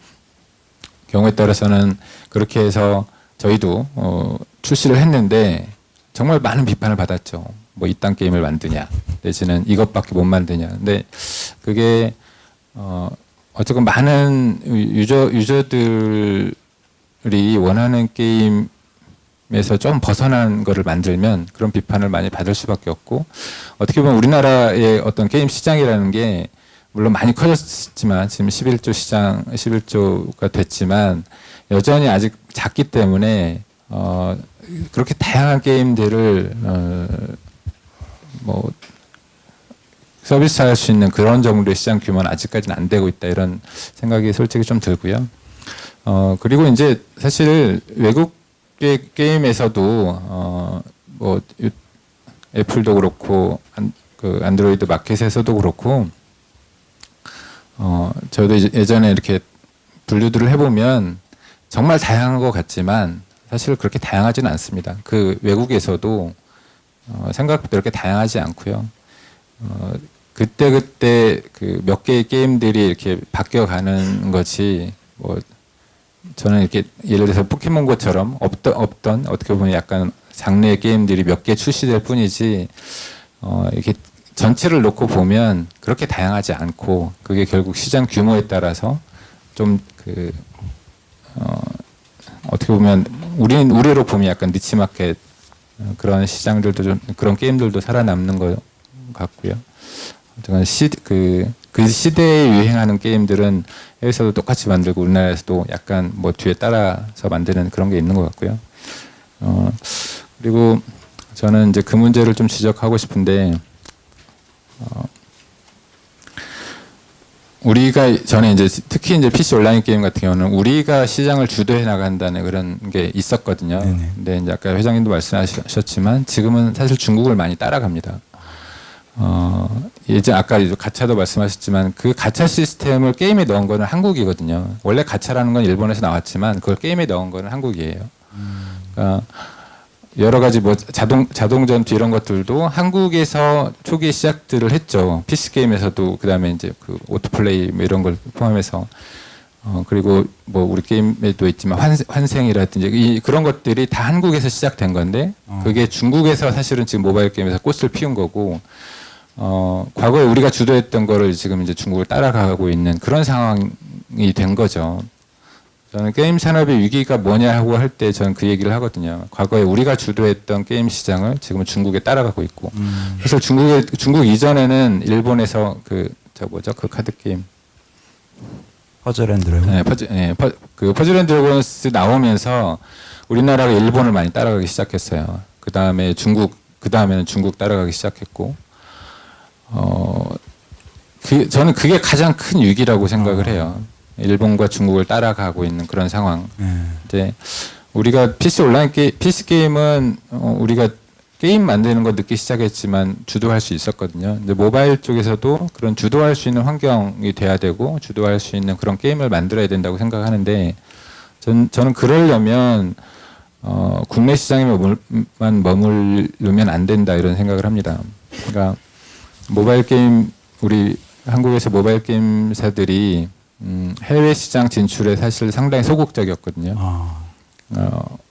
경우에 따라서는 그렇게 해서 저희도 출시를 했는데 정말 많은 비판을 받았죠. 뭐 이딴 게임을 만드냐, 내지는 이것밖에 못 만드냐. 근데 그게 어쨌건 많은 유저들이 원하는 게임 에서 좀 벗어난 거를 만들면 그런 비판을 많이 받을 수밖에 없고 어떻게 보면 우리나라의 어떤 게임 시장이라는 게 물론 많이 커졌지만 지금 11조가 됐지만 여전히 아직 작기 때문에 그렇게 다양한 게임들을 뭐 서비스할 수 있는 그런 정도의 시장 규모는 아직까지는 안 되고 있다 이런 생각이 솔직히 좀 들고요. 그리고 이제 사실 외국 게임에서도 뭐 애플도 그렇고 그 안드로이드 마켓에서도 그렇고 저도 예전에 이렇게 분류들을 해보면 정말 다양한 것 같지만 사실 그렇게 다양하지는 않습니다. 그 외국에서도 생각보다 그렇게 다양하지 않고요. 그때 그 몇 개의 게임들이 이렇게 바뀌어가는 거지 뭐 저는 이렇게 예를 들어서 포켓몬고처럼 없던 어떻게 보면 약간 장르의 게임들이 몇 개 출시될 뿐이지 이렇게 전체를 놓고 보면 그렇게 다양하지 않고 그게 결국 시장 규모에 따라서 좀 그 어떻게 보면 우리로 보면 약간 니치마켓 그런 시장들도 좀 그런 게임들도 살아남는 것 같고요. 그 시대에 유행하는 게임들은 해외에서도 똑같이 만들고 우리나라에서도 약간 뭐 뒤에 따라서 만드는 그런 게 있는 것 같고요. 그리고 저는 이제 그 문제를 좀 지적하고 싶은데 우리가 전에 이제 특히 이제 PC 온라인 게임 같은 경우는 우리가 시장을 주도해 나간다는 그런 게 있었거든요. 네네. 근데 이제 아까 회장님도 말씀하셨지만 지금은 사실 중국을 많이 따라갑니다. 예전 아까 가차도 말씀하셨지만 그 가차 시스템을 게임에 넣은 거는 한국이거든요. 원래 가차라는 건 일본에서 나왔지만 그걸 게임에 넣은 거는 한국이에요. 그러니까 여러 가지 뭐 자동 전투 이런 것들도 한국에서 초기에 시작들을 했죠. PC 게임에서도 그다음에 이제 그 오토플레이 뭐 이런 걸 포함해서 그리고 뭐 우리 게임에도 있지만 환생이라든지 그런 것들이 다 한국에서 시작된 건데 그게 중국에서 사실은 지금 모바일 게임에서 꽃을 피운 거고 과거에 우리가 주도했던 거를 지금 이제 중국을 따라가고 있는 그런 상황이 된 거죠. 저는 게임 산업의 위기가 뭐냐고 할 때 저는 그 얘기를 하거든요. 과거에 우리가 주도했던 게임 시장을 지금은 중국에 따라가고 있고. 그래서 중국 이전에는 일본에서 그 카드 게임. 퍼즐 앤 드래곤. 네, 그 퍼즐 앤 드래곤스 나오면서 우리나라가 일본을 많이 따라가기 시작했어요. 그 다음에 그 다음에는 중국 따라가기 시작했고, 저는 그게 가장 큰 위기라고 생각을 해요. 일본과 중국을 따라가고 있는 그런 상황. 이제 우리가 PC 게임은 우리가 게임 만드는 거 늦게 시작했지만 주도할 수 있었거든요. 근데 모바일 쪽에서도 그런 주도할 수 있는 환경이 돼야 되고 주도할 수 있는 그런 게임을 만들어야 된다고 생각하는데 저는 그러려면 국내 시장에만 머무르면 안 된다 이런 생각을 합니다. 그러니까 모바일 게임 우리 한국에서 모바일 게임사들이 해외 시장 진출에 사실 상당히 소극적이었거든요.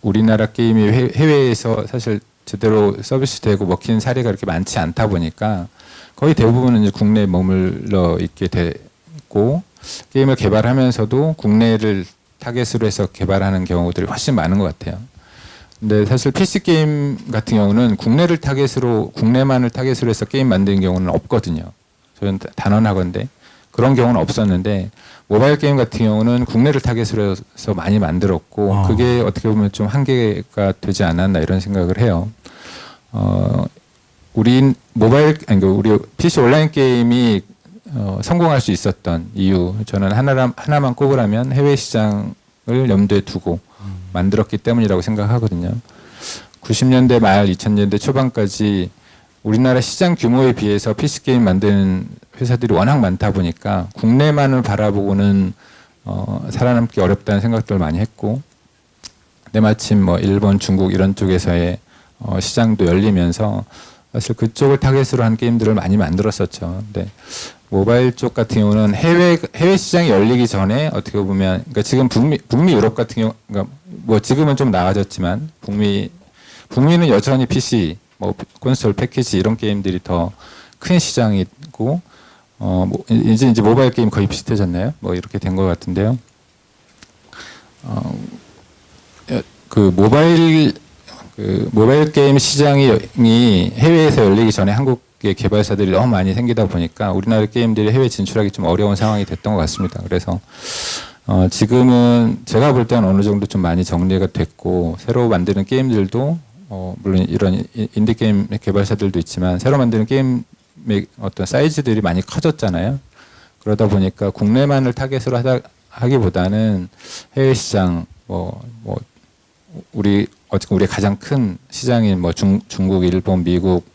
우리나라 게임이 해외에서 사실 제대로 서비스되고 먹히는 사례가 그렇게 많지 않다 보니까 거의 대부분은 이제 국내에 머물러 있게 됐고 게임을 개발하면서도 국내를 타겟으로 해서 개발하는 경우들이 훨씬 많은 것 같아요. 근데 사실 PC 게임 같은 경우는 국내만을 타겟으로 해서 게임 만드는 경우는 없거든요. 저는 단언하건데 그런 경우는 없었는데 모바일 게임 같은 경우는 국내를 타겟으로 해서 많이 만들었고 그게 어떻게 보면 좀 한계가 되지 않았나 이런 생각을 해요. 우리 PC 온라인 게임이 성공할 수 있었던 이유 저는 하나만 꼽으라면 해외 시장을 염두에 두고 만들었기 때문이라고 생각하거든요. 90년대 말 2000년대 초반까지 우리나라 시장 규모에 비해서 PC 게임 만드는 회사들이 워낙 많다 보니까 국내만을 바라보고는 살아남기 어렵다는 생각들을 많이 했고, 근데 마침 뭐 일본, 중국 이런 쪽에서의 시장도 열리면서 사실 그쪽을 타겟으로 한 게임들을 많이 만들었었죠. 근데 모바일 쪽 같은 경우는 해외 시장이 열리기 전에 어떻게 보면 그러니까 지금 북미 유럽 같은 경우 그러니까 뭐 지금은 좀 나아졌지만 북미는 여전히 PC 뭐 콘솔 패키지 이런 게임들이 더 큰 시장이고 뭐 이제 모바일 게임 거의 비슷해졌나요? 뭐 이렇게 된 것 같은데요. 그 모바일 게임 시장이 해외에서 열리기 전에 한국의 개발사들이 너무 많이 생기다 보니까 우리나라 게임들이 해외 진출하기 좀 어려운 상황이 됐던 것 같습니다. 그래서 지금은 제가 볼 때는 어느 정도 좀 많이 정리가 됐고 새로 만드는 게임들도 물론 이런 인디 게임 개발사들도 있지만 새로 만드는 게임의 어떤 사이즈들이 많이 커졌잖아요. 그러다 보니까 국내만을 타겟으로 하기보다는 해외 시장 우리 가장 큰 시장인 뭐 중국, 일본, 미국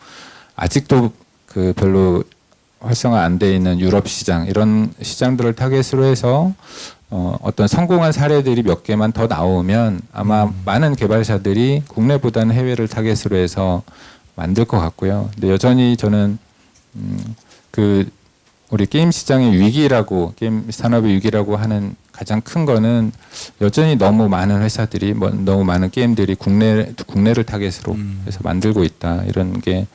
아직도 그 별로 활성화 안 돼 있는 유럽 시장 이런 시장들을 타겟으로 해서 어떤 성공한 사례들이 몇 개만 더 나오면 아마 많은 개발사들이 국내보다는 해외를 타겟으로 해서 만들 것 같고요. 근데 여전히 저는 우리 게임 시장의 위기라고 게임 산업의 위기라고 하는 가장 큰 거는 여전히 너무 많은 회사들이 너무 많은 게임들이 국내를 타겟으로 해서 만들고 있다 이런 게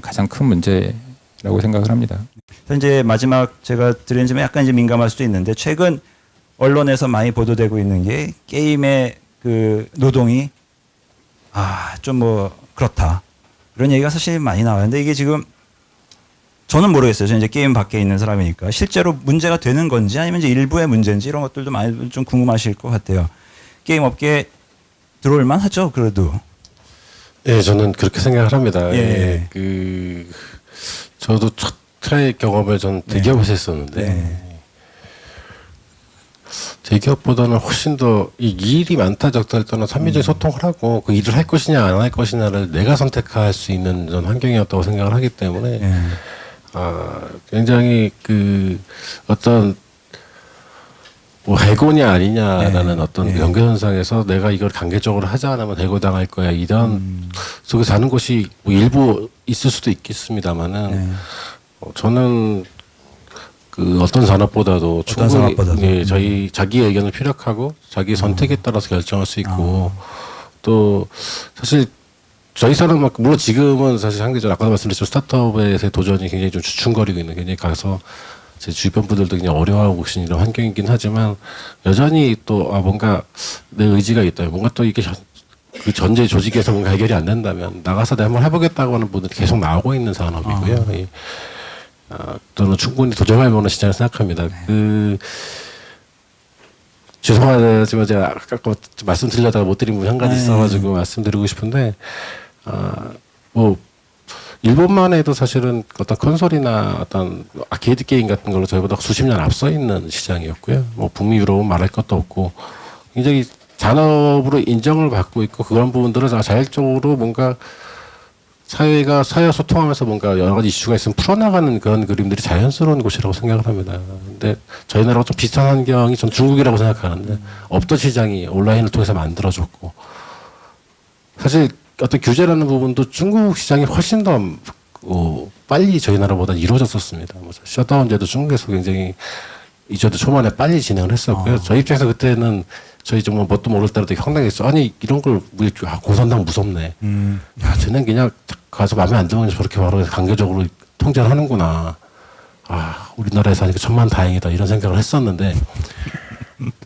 가장 큰 문제라고 생각을 합니다. 현재 마지막 제가 드리는 점에 약간 이제 민감할 수도 있는데 최근 언론에서 많이 보도되고 있는 게 게임의 그 노동이 좀 뭐 그렇다 그런 얘기가 사실 많이 나와요. 이게 지금 저는 모르겠어요. 저는 이제 게임 밖에 있는 사람이니까 실제로 문제가 되는 건지 아니면 이제 일부의 문제인지 이런 것들도 많이 좀 궁금하실 것 같아요. 게임 업계에 들어올만 하죠. 그래도. 예, 저는 그렇게 생각을 합니다. 예. 저도 첫 차의 경험을 전 대기업에서 했었는데 대기업보다는 훨씬 더 이 일이 많다 적다를 떠나 산미적인 소통을 하고 그 일을 할 것이냐 안 할 것이냐를 내가 선택할 수 있는 그런 환경이었다고 생각을 하기 때문에 굉장히 그 어떤 뭐 해고냐 아니냐라는 어떤 연결선상에서 내가 이걸 강제적으로 하지 않으면 해고당할 거야 이런 속에서 사는 것이 뭐 일부 있을 수도 있겠습니다만은 저는 그 어떤 산업보다도 충분히 자기의 의견을 피력하고 자기 선택에 따라서 결정할 수 있고 또 사실 저희 산업은 물론 지금은 사실 상대적으로 아까도 말씀드렸지만 스타트업에서의 도전이 굉장히 좀 주춤거리고 있는 굉장히 가서 제 주변 분들도 굉장히 어려워하고 계신 이런 환경이긴 하지만 여전히 또 뭔가 내 의지가 있다 뭔가 또 이게 그 전제 조직에서 뭔가 해결이 안 된다면 나가서 내가 한번 해보겠다고 하는 분들이 계속 나오고 있는 저는 충분히 도전할 만한 시장을 생각합니다. 죄송하지만 제가 아까 좀 말씀드리려다가 못 드린 부분 한 가지 네. 있어가지고 말씀드리고 싶은데 뭐 일본만 해도 사실은 어떤 콘솔이나 어떤 아케이드 게임 같은 걸로 저희보다 수십 년 앞서 있는 시장이었고요. 뭐 북미 유럽은 말할 것도 없고 굉장히 산업으로 인정을 받고 있고 그런 부분들은 자율적으로 뭔가 사회와 소통하면서 뭔가 여러 가지 이슈가 있으면 풀어나가는 그런 그림들이 자연스러운 곳이라고 생각을 합니다. 근데 저희 나라랑 좀 비슷한 환경이 전 중국이라고 생각하는데 없던 시장이 온라인을 통해서 만들어졌고 사실 어떤 규제라는 부분도 중국 시장이 훨씬 더 빨리 저희 나라보다 이루어졌었습니다. 뭐 셧다운제도 중국에서 굉장히 2000대 초반에 빨리 진행을 했었고요. 저희 입장에서 그때는 저희 정말 뭣도 모를 때로 되게 황당했어. 아니 이런 걸 공산당 무섭네. 야 쟤는 그냥 가서 마음에 안 들면 저렇게 바로 강제적으로 통제를 하는구나. 아 우리나라에서 하니까 천만다행이다 이런 생각을 했었는데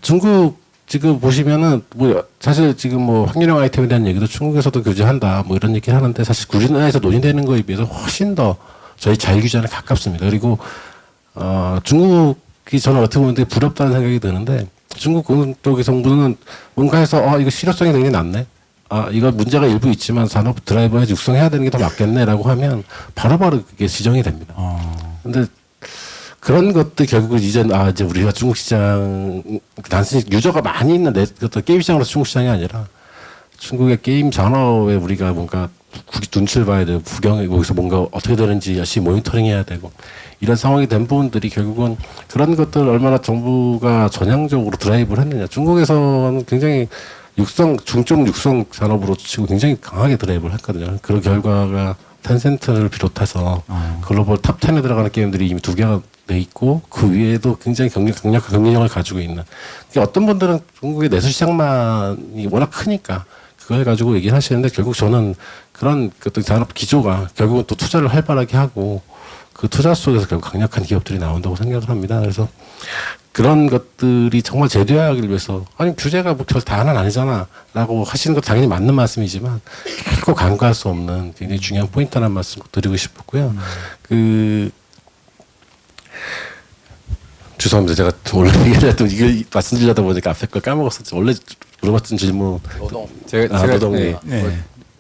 중국 지금 보시면은 뭐 사실 지금 뭐 확률형 아이템에 대한 얘기도 중국에서도 규제한다 뭐 이런 얘기를 하는데 사실 우리나라에서 논의되는 거에 비해서 훨씬 더 저희 자유 규제는 가깝습니다. 그리고 중국이 저는 어떻게 보면 되게 부럽다는 생각이 드는데 중국 쪽의 정부는 뭔가 해서 이거 실효성이 굉장히 낮네. 이거 문제가 일부 있지만 산업 드라이버에 육성해야 되는 게 더 맞겠네라고 하면 바로바로 그게 지정이 됩니다. 근데 그런 것도 결국은 이제 우리가 중국 시장 단순히 유저가 많이 있는 어떤 게임 시장으로서 중국 시장이 아니라 중국의 게임 산업에 우리가 뭔가 눈치를 봐야 되고 거기서 뭔가 어떻게 되는지 열심히 모니터링해야 되고 이런 상황이 된 부분들이 결국은 그런 것들을 얼마나 정부가 전향적으로 드라이브를 했느냐. 중국에서는 굉장히 중점 육성 산업으로 치고 굉장히 강하게 드라이브를 했거든요. 그런 결과가 텐센트를 비롯해서 글로벌 탑 10에 들어가는 게임들이 이미 2개가 돼 있고 그 위에도 굉장히 강력한 경쟁력을 가지고 있는. 그러니까 어떤 분들은 중국의 내수 시장만이 워낙 크니까 그걸 가지고 얘기를 하시는데 결국 저는 그런 어떤 산업 기조가 결국은 또 투자를 활발하게 하고 그 투자 속에서 결국 강력한 기업들이 나온다고 생각을 합니다. 그래서 그런 것들이 정말 제도화하기 위해서 아니 규제가 뭐 별 다는 아니잖아 라고 하시는 것 당연히 맞는 말씀이지만 결코 간과할 수 없는 굉장히 중요한 포인트라는 말씀 드리고 싶었고요. 죄송합니다. 제가 원래 얘기를 이걸 말씀드리려다 보니까 앞에 걸 까먹었었지. 원래 물어봤던 질문 제가 노동.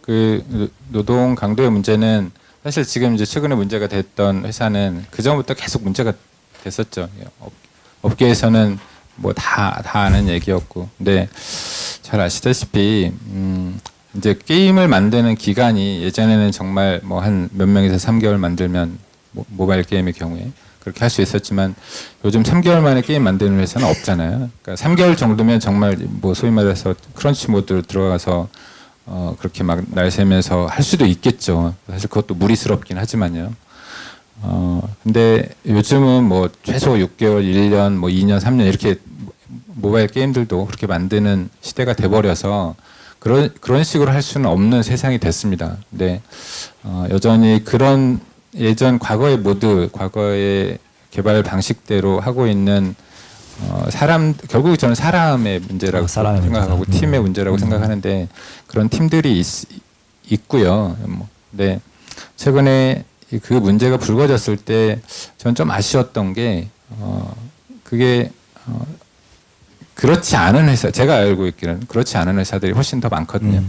그 노동 강도의 문제는 사실 지금 이제 최근에 문제가 됐던 회사는 그 전부터 계속 문제가 됐었죠. 업계에서는 뭐 다 아는 얘기였고, 근데 잘 아시다시피 이제 게임을 만드는 기간이 예전에는 정말 뭐 한 몇 명에서 3개월 만들면 모바일 게임의 경우에 그렇게 할 수 있었지만 요즘 3개월 만에 게임 만드는 회사는 없잖아요. 그러니까 3개월 정도면 정말 뭐 소위 말해서 크런치 모드로 들어가서 그렇게 막 날 새면서 할 수도 있겠죠. 사실 그것도 무리스럽긴 하지만요. 근데 요즘은 뭐 최소 6개월, 1년, 뭐 2년, 3년 이렇게 모바일 게임들도 그렇게 만드는 시대가 돼버려서 그런 식으로 할 수는 없는 세상이 됐습니다. 근데 여전히 그런 예전 과거의 모드, 과거의 개발 방식대로 하고 있는 결국 저는 사람의 문제라고 생각하고 문제다. 팀의 문제라고 생각하는데 그런 팀들이 있고요. 근데 최근에 그 문제가 불거졌을 때 저는 좀 아쉬웠던 게 그게 그렇지 않은 회사, 제가 알고 있기는 그렇지 않은 회사들이 훨씬 더 많거든요.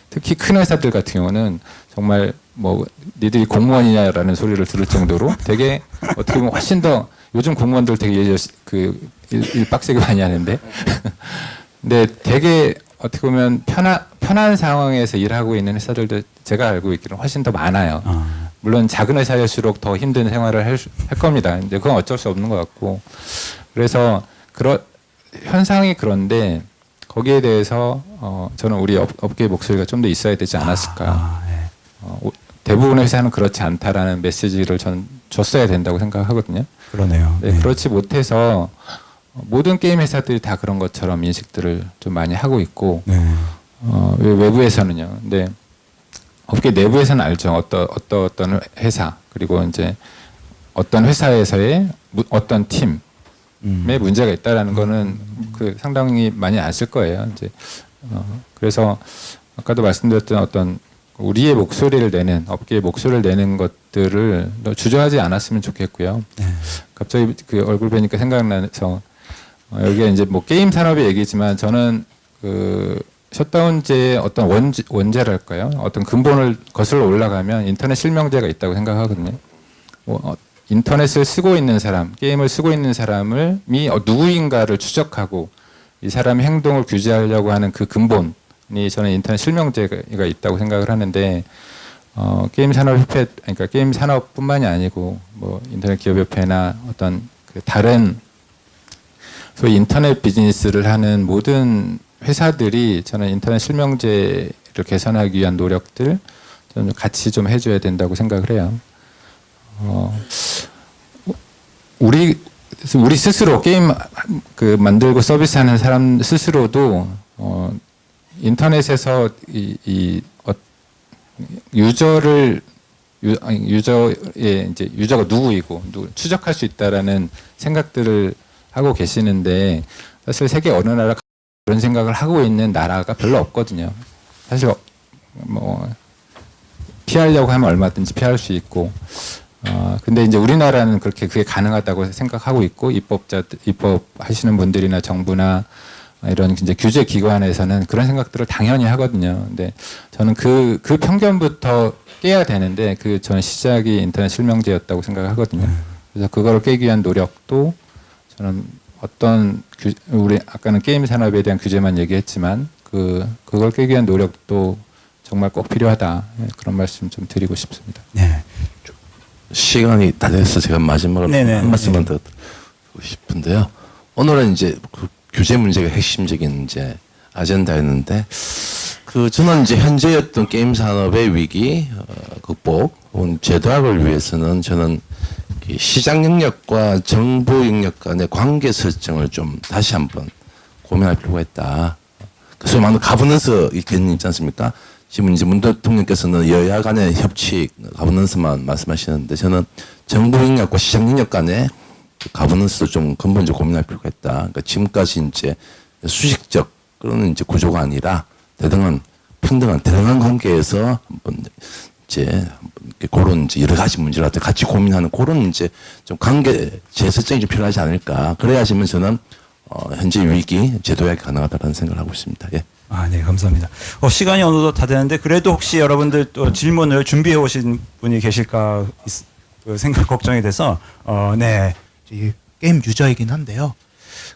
특히 큰 회사들 같은 경우는 정말 뭐 니들이 공무원이냐라는 소리를 들을 정도로 되게 어떻게 보면 훨씬 더 요즘 공무원들 되게 일 빡세게 많이 하는데 근데 되게 어떻게 보면 편한 상황에서 일하고 있는 회사들도 제가 알고 있기는 훨씬 더 많아요. 물론 작은 회사일수록 더 힘든 생활을 할 겁니다. 근데 그건 어쩔 수 없는 것 같고 그래서 현상이 그런데 거기에 대해서 저는 우리 업계의 목소리가 좀 더 있어야 되지 않았을까. 대부분의 회사는 그렇지 않다라는 메시지를 저는 줬어야 된다고 생각하거든요. 그러네요. 네, 그렇지 못해서 모든 게임 회사들이 다 그런 것처럼 인식들을 좀 많이 하고 있고 외부에서는요. 근데 업계 내부에서는 알죠. 어떤 회사 그리고 이제 어떤 회사에서의 어떤 팀에 문제가 있다라는 거는 상당히 많이 아실 거예요. 이제 그래서 아까도 말씀드렸던 어떤 우리의 목소리를 내는 업계의 목소리를 내는 것들을 주저하지 않았으면 좋겠고요. 갑자기 그 얼굴 뵈니까 생각나서 여기에 이제 뭐 게임 산업의 얘기지만 저는 그 셧다운제의 어떤 원죄랄까요? 어떤 근본을 거슬러 올라가면 인터넷 실명제가 있다고 생각하거든요. 인터넷을 쓰고 있는 사람, 게임을 쓰고 있는 사람이 누구인가를 추적하고 이 사람의 행동을 규제하려고 하는 그 근본이 저는 인터넷 실명제가 있다고 생각을 하는데 게임 산업협회, 그러니까 게임 산업뿐만이 아니고 뭐 인터넷 기업협회나 어떤 그 다른 소위 인터넷 비즈니스를 하는 모든 회사들이 저는 인터넷 실명제를 개선하기 위한 노력들 저는 같이 좀 해줘야 된다고 생각을 해요. 우리 스스로 게임 그 만들고 서비스하는 사람 스스로도 인터넷에서 유저의 이제 유저가 누구이고 추적할 수 있다라는 생각들을 하고 계시는데 사실 세계 어느 나라 그런 생각을 하고 있는 나라가 별로 없거든요. 사실 뭐 피하려고 하면 얼마든지 피할 수 있고 근데 이제 우리나라는 그게 가능하다고 생각하고 있고 입법하시는 분들이나 정부나 이런 이제 규제 기관에서는 그런 생각들을 당연히 하거든요. 근데 저는 그 편견부터 깨야 되는데 저는 시작이 인터넷 실명제였다고 생각하거든요. 그래서 그거를 깨기 위한 노력도 저는 우리 아까는 게임 산업에 대한 규제만 얘기했지만 그걸 깨기 위한 노력도 정말 꼭 필요하다. 그런 말씀 좀 드리고 싶습니다. 네. 시간이 다 돼서 제가 마지막으로 한 말씀만 더 드리고 싶은데요. 오늘은 이제 그 규제 문제가 핵심적인 이제 아젠다였는데 저는 이제 현재였던 게임 산업의 위기 극복 혹은 제도학을 위해서는 저는 시장 영역과 정부 영역 간의 관계 설정을 좀 다시 한번 고민할 필요가 있다. 소위 말하는 가버넌스 개념 있지 않습니까? 지금 이제 문 대통령께서는 여야 간의 협치, 가버넌스만 말씀하시는데 저는 정부 영역과 시장 영역 간의 가버넌스도 좀 근본적으로 고민할 필요가 있다. 그러니까 지금까지 이제 수식적 그런 이제 구조가 아니라 평등한 관계에서 한번 이제 그런 이제 여러 가지 문제를 같이 고민하는 그런 이제 좀 관계 재설정이 좀 필요하지 않을까. 그래야지만 저는 현재 위기 제도약이 가능하다는 생각을 하고 있습니다. 예. 네, 감사합니다. 시간이 어느덧 다 되는데 그래도 혹시 여러분들 또 질문을 준비해 오신 분이 계실까 생각 걱정이 돼서 네. 게임 유저이긴 한데요.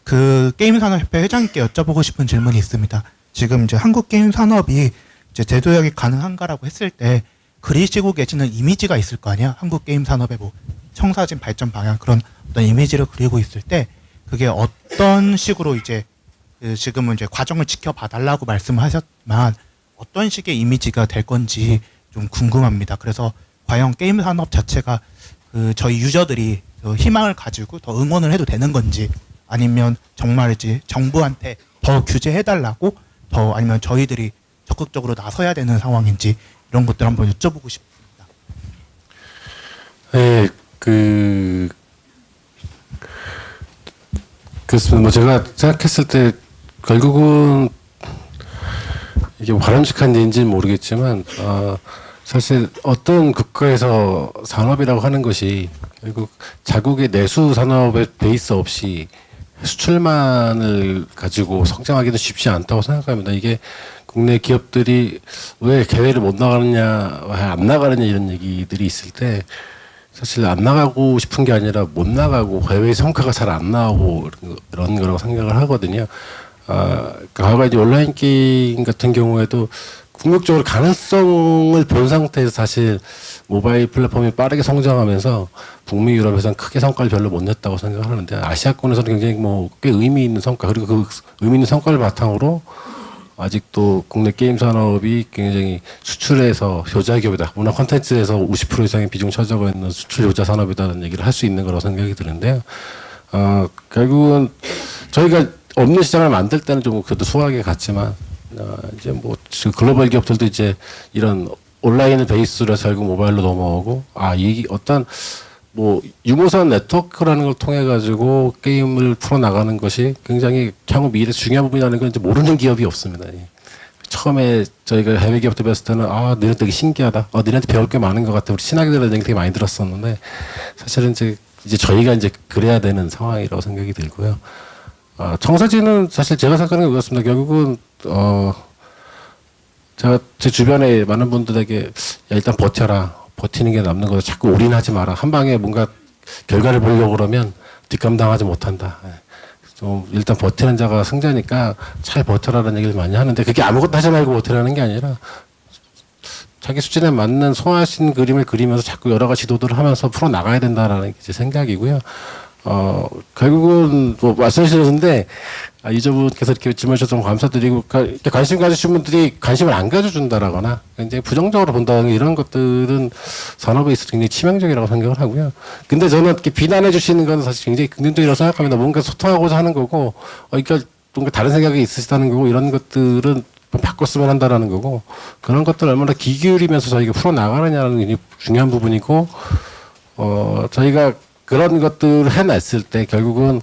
그 게임산업협회 회장님께 여쭤보고 싶은 질문이 있습니다. 지금 이제 한국 게임 산업이 이제 제도약이 가능한가라고 했을 때 그리시고 계시는 이미지가 있을 거 아니야? 한국 게임 산업의 뭐 청사진 발전 방향 그런 어떤 이미지를 그리고 있을 때 그게 어떤 식으로 이제 지금은 이제 과정을 지켜봐 달라고 말씀하셨지만 어떤 식의 이미지가 될 건지 좀 궁금합니다. 그래서 과연 게임 산업 자체가 저희 유저들이 희망을 가지고 더 응원을 해도 되는 건지 아니면 정말 이제 정부한테 더 규제해달라고 아니면 저희들이 적극적으로 나서야 되는 상황인지 이런 것들 한번 여쭤보고 싶습니다. 네, 그렇습니다. 뭐 제가 생각했을 때 결국은 이게 바람직한 일인지는 모르겠지만 사실 어떤 국가에서 산업이라고 하는 것이 결국 자국의 내수 산업의 베이스 없이 수출만을 가지고 성장하기는 쉽지 않다고 생각합니다. 이게 국내 기업들이 왜 해외를 못 나가느냐, 왜 안 나가느냐 이런 얘기들이 있을 때 사실 안 나가고 싶은 게 아니라 못 나가고 해외 성과가 잘 안 나오고 이런 거라고 생각을 하거든요. 과거 이제 온라인 게임 같은 경우에도 궁극적으로 가능성을 본 상태에서 사실 모바일 플랫폼이 빠르게 성장하면서 북미 유럽에서는 크게 성과를 별로 못 냈다고 생각을 하는데 아시아권에서는 굉장히 꽤 의미 있는 성과 그리고 그 의미 있는 성과를 바탕으로 아직도 국내 게임 산업이 굉장히 수출에서 효자 기업이다. 문화 콘텐츠에서 50% 이상의 비중 차지하고 있는 수출 효자 산업이다라는 얘기를 할 수 있는 거라고 생각이 드는데요. 결국은 저희가 없는 시장을 만들 때는 좀 그래도 수월하게 갔지만 이제 뭐 글로벌 기업들도 이제 이런 온라인을 베이스로 해서 결국 모바일로 넘어오고 이 어떤 뭐 유무선 네트워크라는 걸 통해 가지고 게임을 풀어 나가는 것이 굉장히 향후 미래 중요한 부분이라는 걸 이제 모르는 기업이 없습니다. 처음에 저희가 해외 기업들 봤을 때는 너네 되게 신기하다. 너네한테 배울 게 많은 것 같아. 우리 친하게들은 얘기 되게 많이 들었었는데 사실은 이제 저희가 이제 그래야 되는 상황이라고 생각이 들고요. 청사진은 사실 제가 생각하는 게 그렇습니다. 결국은 제가 제 주변에 많은 분들에게 야, 일단 버텨라. 버티는 게 남는 거다. 자꾸 올인하지 마라. 한 방에 뭔가 결과를 보려고 그러면 뒷감당하지 못한다. 예. 좀 일단 버티는 자가 승자니까 잘 버텨라는 얘기를 많이 하는데 그게 아무것도 하지 말고 버텨라는 게 아니라 자기 수준에 맞는 소화할 수 있는 그림을 그리면서 자꾸 여러 가지 지도들을 하면서 풀어 나가야 된다라는 게 제 생각이고요. 결국은 뭐 말씀하셨는데 이저분께서 이렇게 질문 주셔서 감사드리고 이렇게 관심 가지신 분들이 관심을 안 가져준다라거나 굉장히 부정적으로 본다는 이런 것들은 산업에 있어서 굉장히 치명적이라고 생각을 하고요. 근데 저는 이렇게 비난해 주시는 건 사실 굉장히 긍정적이라고 생각합니다. 뭔가 소통하고자 하는 거고 그러니까 뭔가 다른 생각이 있으시다는 거고 이런 것들은 바꿨으면 한다라는 거고 그런 것들을 얼마나 귀 기울이면서 저희가 풀어나가느냐는 게 중요한 부분이고 저희가 그런 것들을 해냈을 때 결국은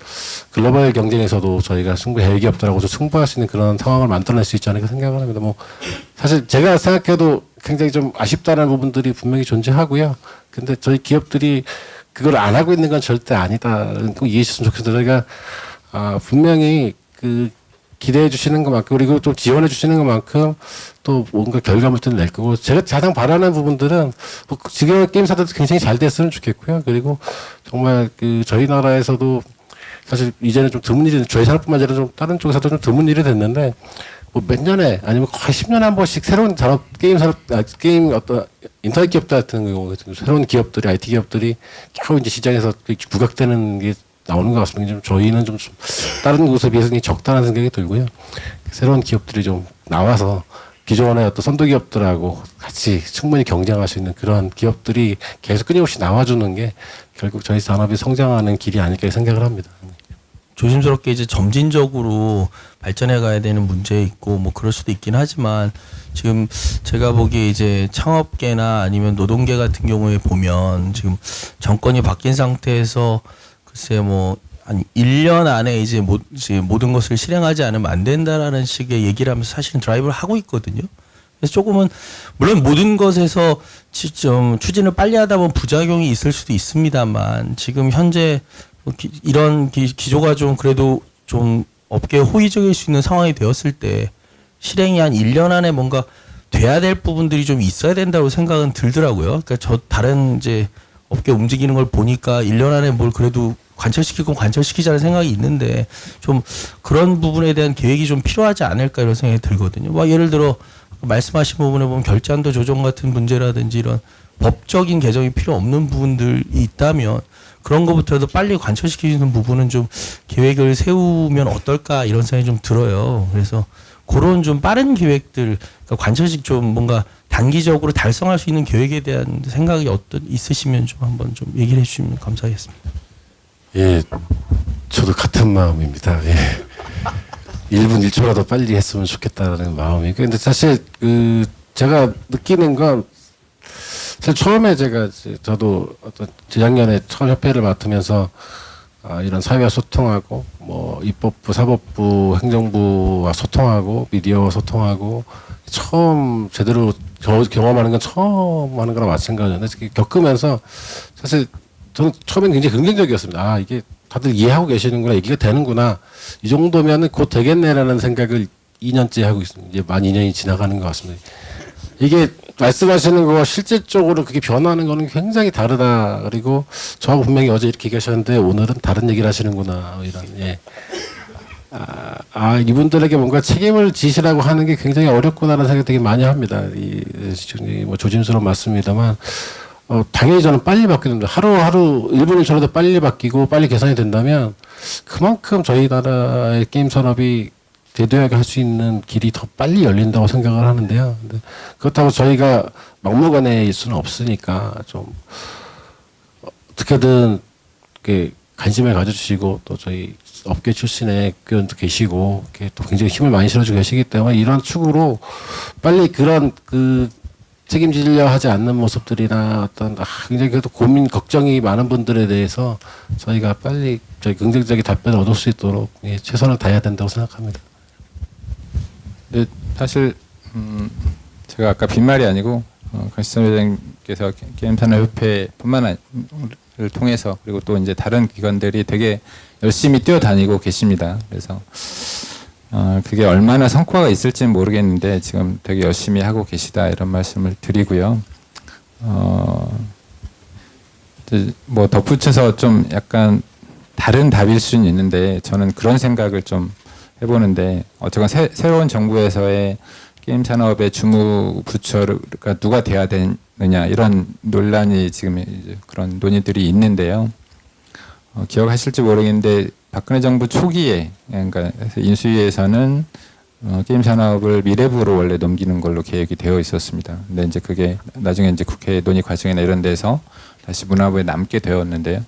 글로벌 경쟁에서도 저희가 대기업들하고도 승부할 수 있는 그런 상황을 만들어낼 수 있지 않을까 생각을 합니다. 뭐 사실 제가 생각해도 굉장히 좀 아쉽다는 부분들이 분명히 존재하고요. 근데 저희 기업들이 그걸 안 하고 있는 건 절대 아니다는 거 이해해 주셨으면 좋겠어요. 저희가 분명히 그 기대해 주시는 것만큼 그리고 좀 지원해 주시는 것만큼 또 뭔가 결과물들을 낼 거고 제가 가장 바라는 부분들은 뭐 지금 게임사들도 굉장히 잘 됐으면 좋겠고요. 그리고 정말 그 저희 나라에서도 사실 이제는 좀 드문 일이 저희 산업뿐만 아니라 좀 다른 쪽에서도 좀 드문 일이 됐는데 뭐 몇 년에 아니면 거의 10년에 한 번씩 새로운 게임 어떤 인터넷 기업들 같은 경우 새로운 기업들이 IT 기업들이 겨우 이제 시장에서 부각되는 게 나오는 것 같습니다. 좀 저희는 좀 다른 곳에 비해서 굉장히 적다는 생각이 들고요. 새로운 기업들이 좀 나와서 기존의 어떤 선도 기업들하고 같이 충분히 경쟁할 수 있는 그런 기업들이 계속 끊임없이 나와주는 게 결국 저희 산업이 성장하는 길이 아닐까 생각을 합니다. 조심스럽게 이제 점진적으로 발전해 가야 되는 문제 있고 뭐 그럴 수도 있긴 하지만 지금 제가 보기에 이제 창업계나 아니면 노동계 같은 경우에 보면 지금 정권이 바뀐 상태에서 글쎄 뭐 한 1년 안에 이제 모든 것을 실행하지 않으면 안 된다라는 식의 얘기를 하면서 사실은 드라이브를 하고 있거든요. 그래서 조금은 물론 모든 것에서 좀 추진을 빨리 하다 보면 부작용이 있을 수도 있습니다만 지금 현재 이런 기조가 좀 그래도 좀 업계에 호의적일 수 있는 상황이 되었을 때 실행이 한 1년 안에 뭔가 돼야 될 부분들이 좀 있어야 된다고 생각은 들더라고요. 그러니까 저 다른 이제 업계 움직이는 걸 보니까 1년 안에 뭘 그래도 관철시키고 관철시키자는 생각이 있는데 좀 그런 부분에 대한 계획이 좀 필요하지 않을까 이런 생각이 들거든요. 뭐 예를 들어 말씀하신 부분에 보면 결제한도 조정 같은 문제라든지 이런 법적인 개정이 필요 없는 부분들이 있다면 그런 것부터라도 빨리 관철시키는 부분은 좀 계획을 세우면 어떨까 이런 생각이 좀 들어요. 그래서 그런 좀 빠른 계획들, 그러니까 관철식 좀 뭔가 단기적으로 달성할 수 있는 계획에 대한 생각이 있으시면 좀 한번 좀 얘기를 해주시면 감사하겠습니다. 예, 저도 같은 마음입니다. 예. 1분 1초라도 빨리 했으면 좋겠다는 마음이. 근데 사실 제가 느끼는 건 사실 처음에 저도 어떤 재작년에 처음 협회를 맡으면서 이런 사회와 소통하고 뭐 입법부, 사법부, 행정부와 소통하고 미디어와 소통하고 처음 제대로 경험하는 건 처음 하는 거랑 마찬가지인데 겪으면서 사실 저는 처음엔 굉장히 긍정적이었습니다. 이게 다들 이해하고 계시는구나, 얘기가 되는구나. 이 정도면은 곧 되겠네라는 생각을 2년째 하고 있습니다. 이제 만 2년이 지나가는 것 같습니다. 이게 말씀하시는 거와 실질적으로 그게 변하는 거는 굉장히 다르다. 그리고 저하고 분명히 어제 이렇게 얘기하셨는데 오늘은 다른 얘기를 하시는구나. 이런, 예. 이분들에게 뭔가 책임을 지시라고 하는 게 굉장히 어렵구나라는 생각이 되게 많이 합니다. 뭐 조심스러운 말씀입니다만. 당연히 저는 빨리 바뀌는데 하루하루 1분 1초라도 빨리 바뀌고 빨리 개선이 된다면 그만큼 저희 나라의 게임 산업이 대도하게 할 수 있는 길이 더 빨리 열린다고 생각을 하는데요. 근데 그렇다고 저희가 막무가내일 수는 없으니까 좀 어떻게든 이렇게 관심을 가져주시고 또 저희 업계 출신의 교원도 계시고 이렇게 또 굉장히 힘을 많이 실어주고 계시기 때문에 이런 축으로 빨리 그런 책임지려 하지 않는 모습들이나 어떤 굉장히 그래도 고민, 걱정이 많은 분들에 대해서 저희가 빨리 저희 긍정적인 답변을 얻을 수 있도록 최선을 다해야 된다고 생각합니다. 네, 사실 제가 아까 빈말이 아니고 권시선 회장님께서 게임산업협회뿐만 통해서 그리고 또 이제 다른 기관들이 되게 열심히 뛰어다니고 계십니다. 그래서 그게 얼마나 성과가 있을지는 모르겠는데 지금 되게 열심히 하고 계시다 이런 말씀을 드리고요. 뭐 덧붙여서 좀 약간 다른 답일 수는 있는데 저는 그런 생각을 좀 해보는데 어쨌건 새로운 정부에서의 게임 산업의 주무 부처가 누가 돼야 되느냐 이런 논란이 지금 이제 그런 논의들이 있는데요. 기억하실지 모르겠는데 박근혜 정부 초기에 그러니까 인수위에서는 게임 산업을 미래부로 원래 넘기는 걸로 계획이 되어 있었습니다. 근데 이제 그게 나중에 이제 국회 논의 과정이나 이런 데서 다시 문화부에 남게 되었는데요.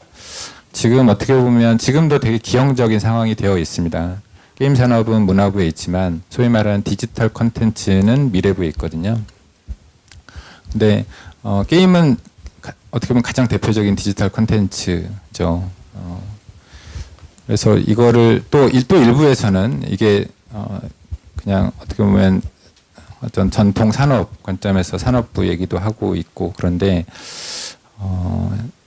지금 어떻게 보면 지금도 되게 기형적인 상황이 되어 있습니다. 게임 산업은 문화부에 있지만 소위 말하는 디지털 콘텐츠는 미래부에 있거든요. 근데 게임은 어떻게 보면 가장 대표적인 디지털 콘텐츠죠. 그래서 이거를 또 일부에서는 이게 그냥 어떻게 보면 어떤 전통 산업 관점에서 산업부 얘기도 하고 있고 그런데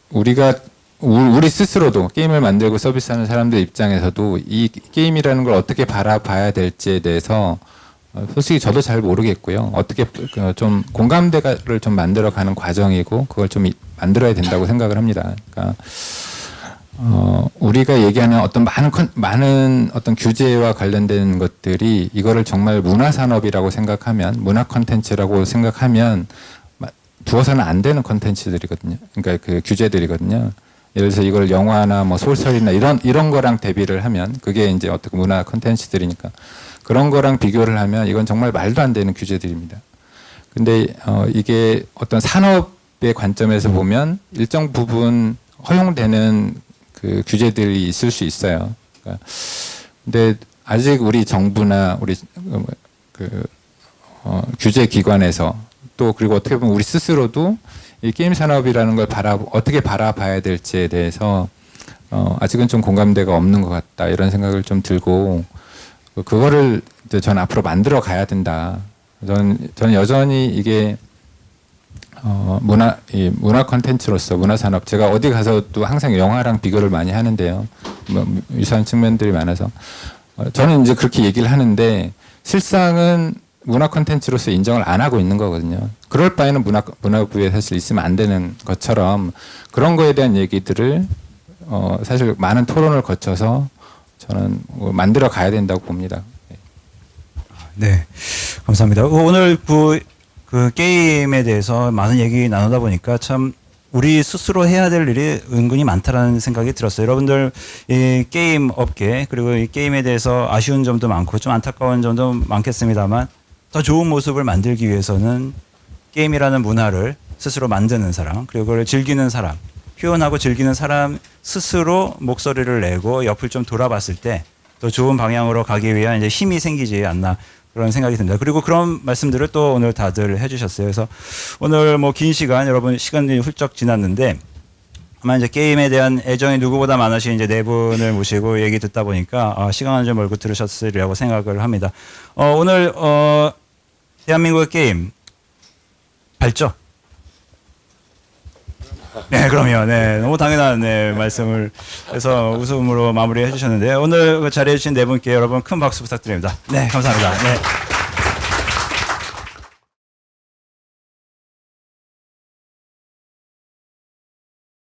우리 스스로도 게임을 만들고 서비스하는 사람들 입장에서도 이 게임이라는 걸 어떻게 바라봐야 될지에 대해서 솔직히 저도 잘 모르겠고요. 어떻게 좀 공감대를 좀 만들어가는 과정이고 그걸 좀 만들어야 된다고 생각을 합니다. 그러니까 우리가 얘기하는 어떤 많은 어떤 규제와 관련된 것들이 이거를 정말 문화 산업이라고 생각하면 문화 콘텐츠라고 생각하면 두어서는 안 되는 콘텐츠들이거든요. 그러니까 그 규제들이거든요. 예를 들어서 이걸 영화나 뭐 소설이나 이런 거랑 대비를 하면 그게 이제 어떻게 문화 콘텐츠들이니까 그런 거랑 비교를 하면 이건 정말 말도 안 되는 규제들입니다. 근데 이게 어떤 산업의 관점에서 보면 일정 부분 허용되는 그 규제들이 있을 수 있어요. 그러니까 근데 아직 우리 정부나 우리 규제 기관에서 또 그리고 어떻게 보면 우리 스스로도 이 게임 산업이라는 걸 어떻게 바라봐야 될지에 대해서 아직은 좀 공감대가 없는 것 같다 이런 생각을 좀 들고 그거를 이제 전 앞으로 만들어 가야 된다. 저는 여전히 이게 문화 콘텐츠로서 문화 산업 제가 어디 가서도 항상 영화랑 비교를 많이 하는데요. 뭐 유사한 측면들이 많아서 저는 이제 그렇게 얘기를 하는데 실상은 문화 콘텐츠로서 인정을 안 하고 있는 거거든요. 그럴 바에는 문화부에 사실 있으면 안 되는 것처럼 그런 거에 대한 얘기들을 사실 많은 토론을 거쳐서 저는 만들어 가야 된다고 봅니다. 네, 감사합니다. 오늘 그 게임에 대해서 많은 얘기 나누다 보니까 참 우리 스스로 해야 될 일이 은근히 많다라는 생각이 들었어요. 여러분들 이 게임 업계 그리고 이 게임에 대해서 아쉬운 점도 많고 좀 안타까운 점도 많겠습니다만 더 좋은 모습을 만들기 위해서는 게임이라는 문화를 스스로 만드는 사람 그리고 그걸 즐기는 사람 표현하고 즐기는 사람 스스로 목소리를 내고 옆을 좀 돌아봤을 때 더 좋은 방향으로 가기 위한 이제 힘이 생기지 않나 그런 생각이 듭니다. 그리고 그런 말씀들을 또 오늘 다들 해주셨어요. 그래서 오늘 뭐 긴 시간 여러분 시간이 훌쩍 지났는데 아마 이제 게임에 대한 애정이 누구보다 많으신 이제 네 분을 모시고 얘기 듣다 보니까 시간을 좀 멀고 들으셨으리라고 생각을 합니다. 오늘 대한민국의 게임 밝죠? 네, 그럼요. 네, 너무 당연한 말씀을 해서 웃음으로 마무리해 주셨는데 오늘 그 자리해 주신 네 분께 여러분 큰 박수 부탁드립니다. 네, 감사합니다. 네.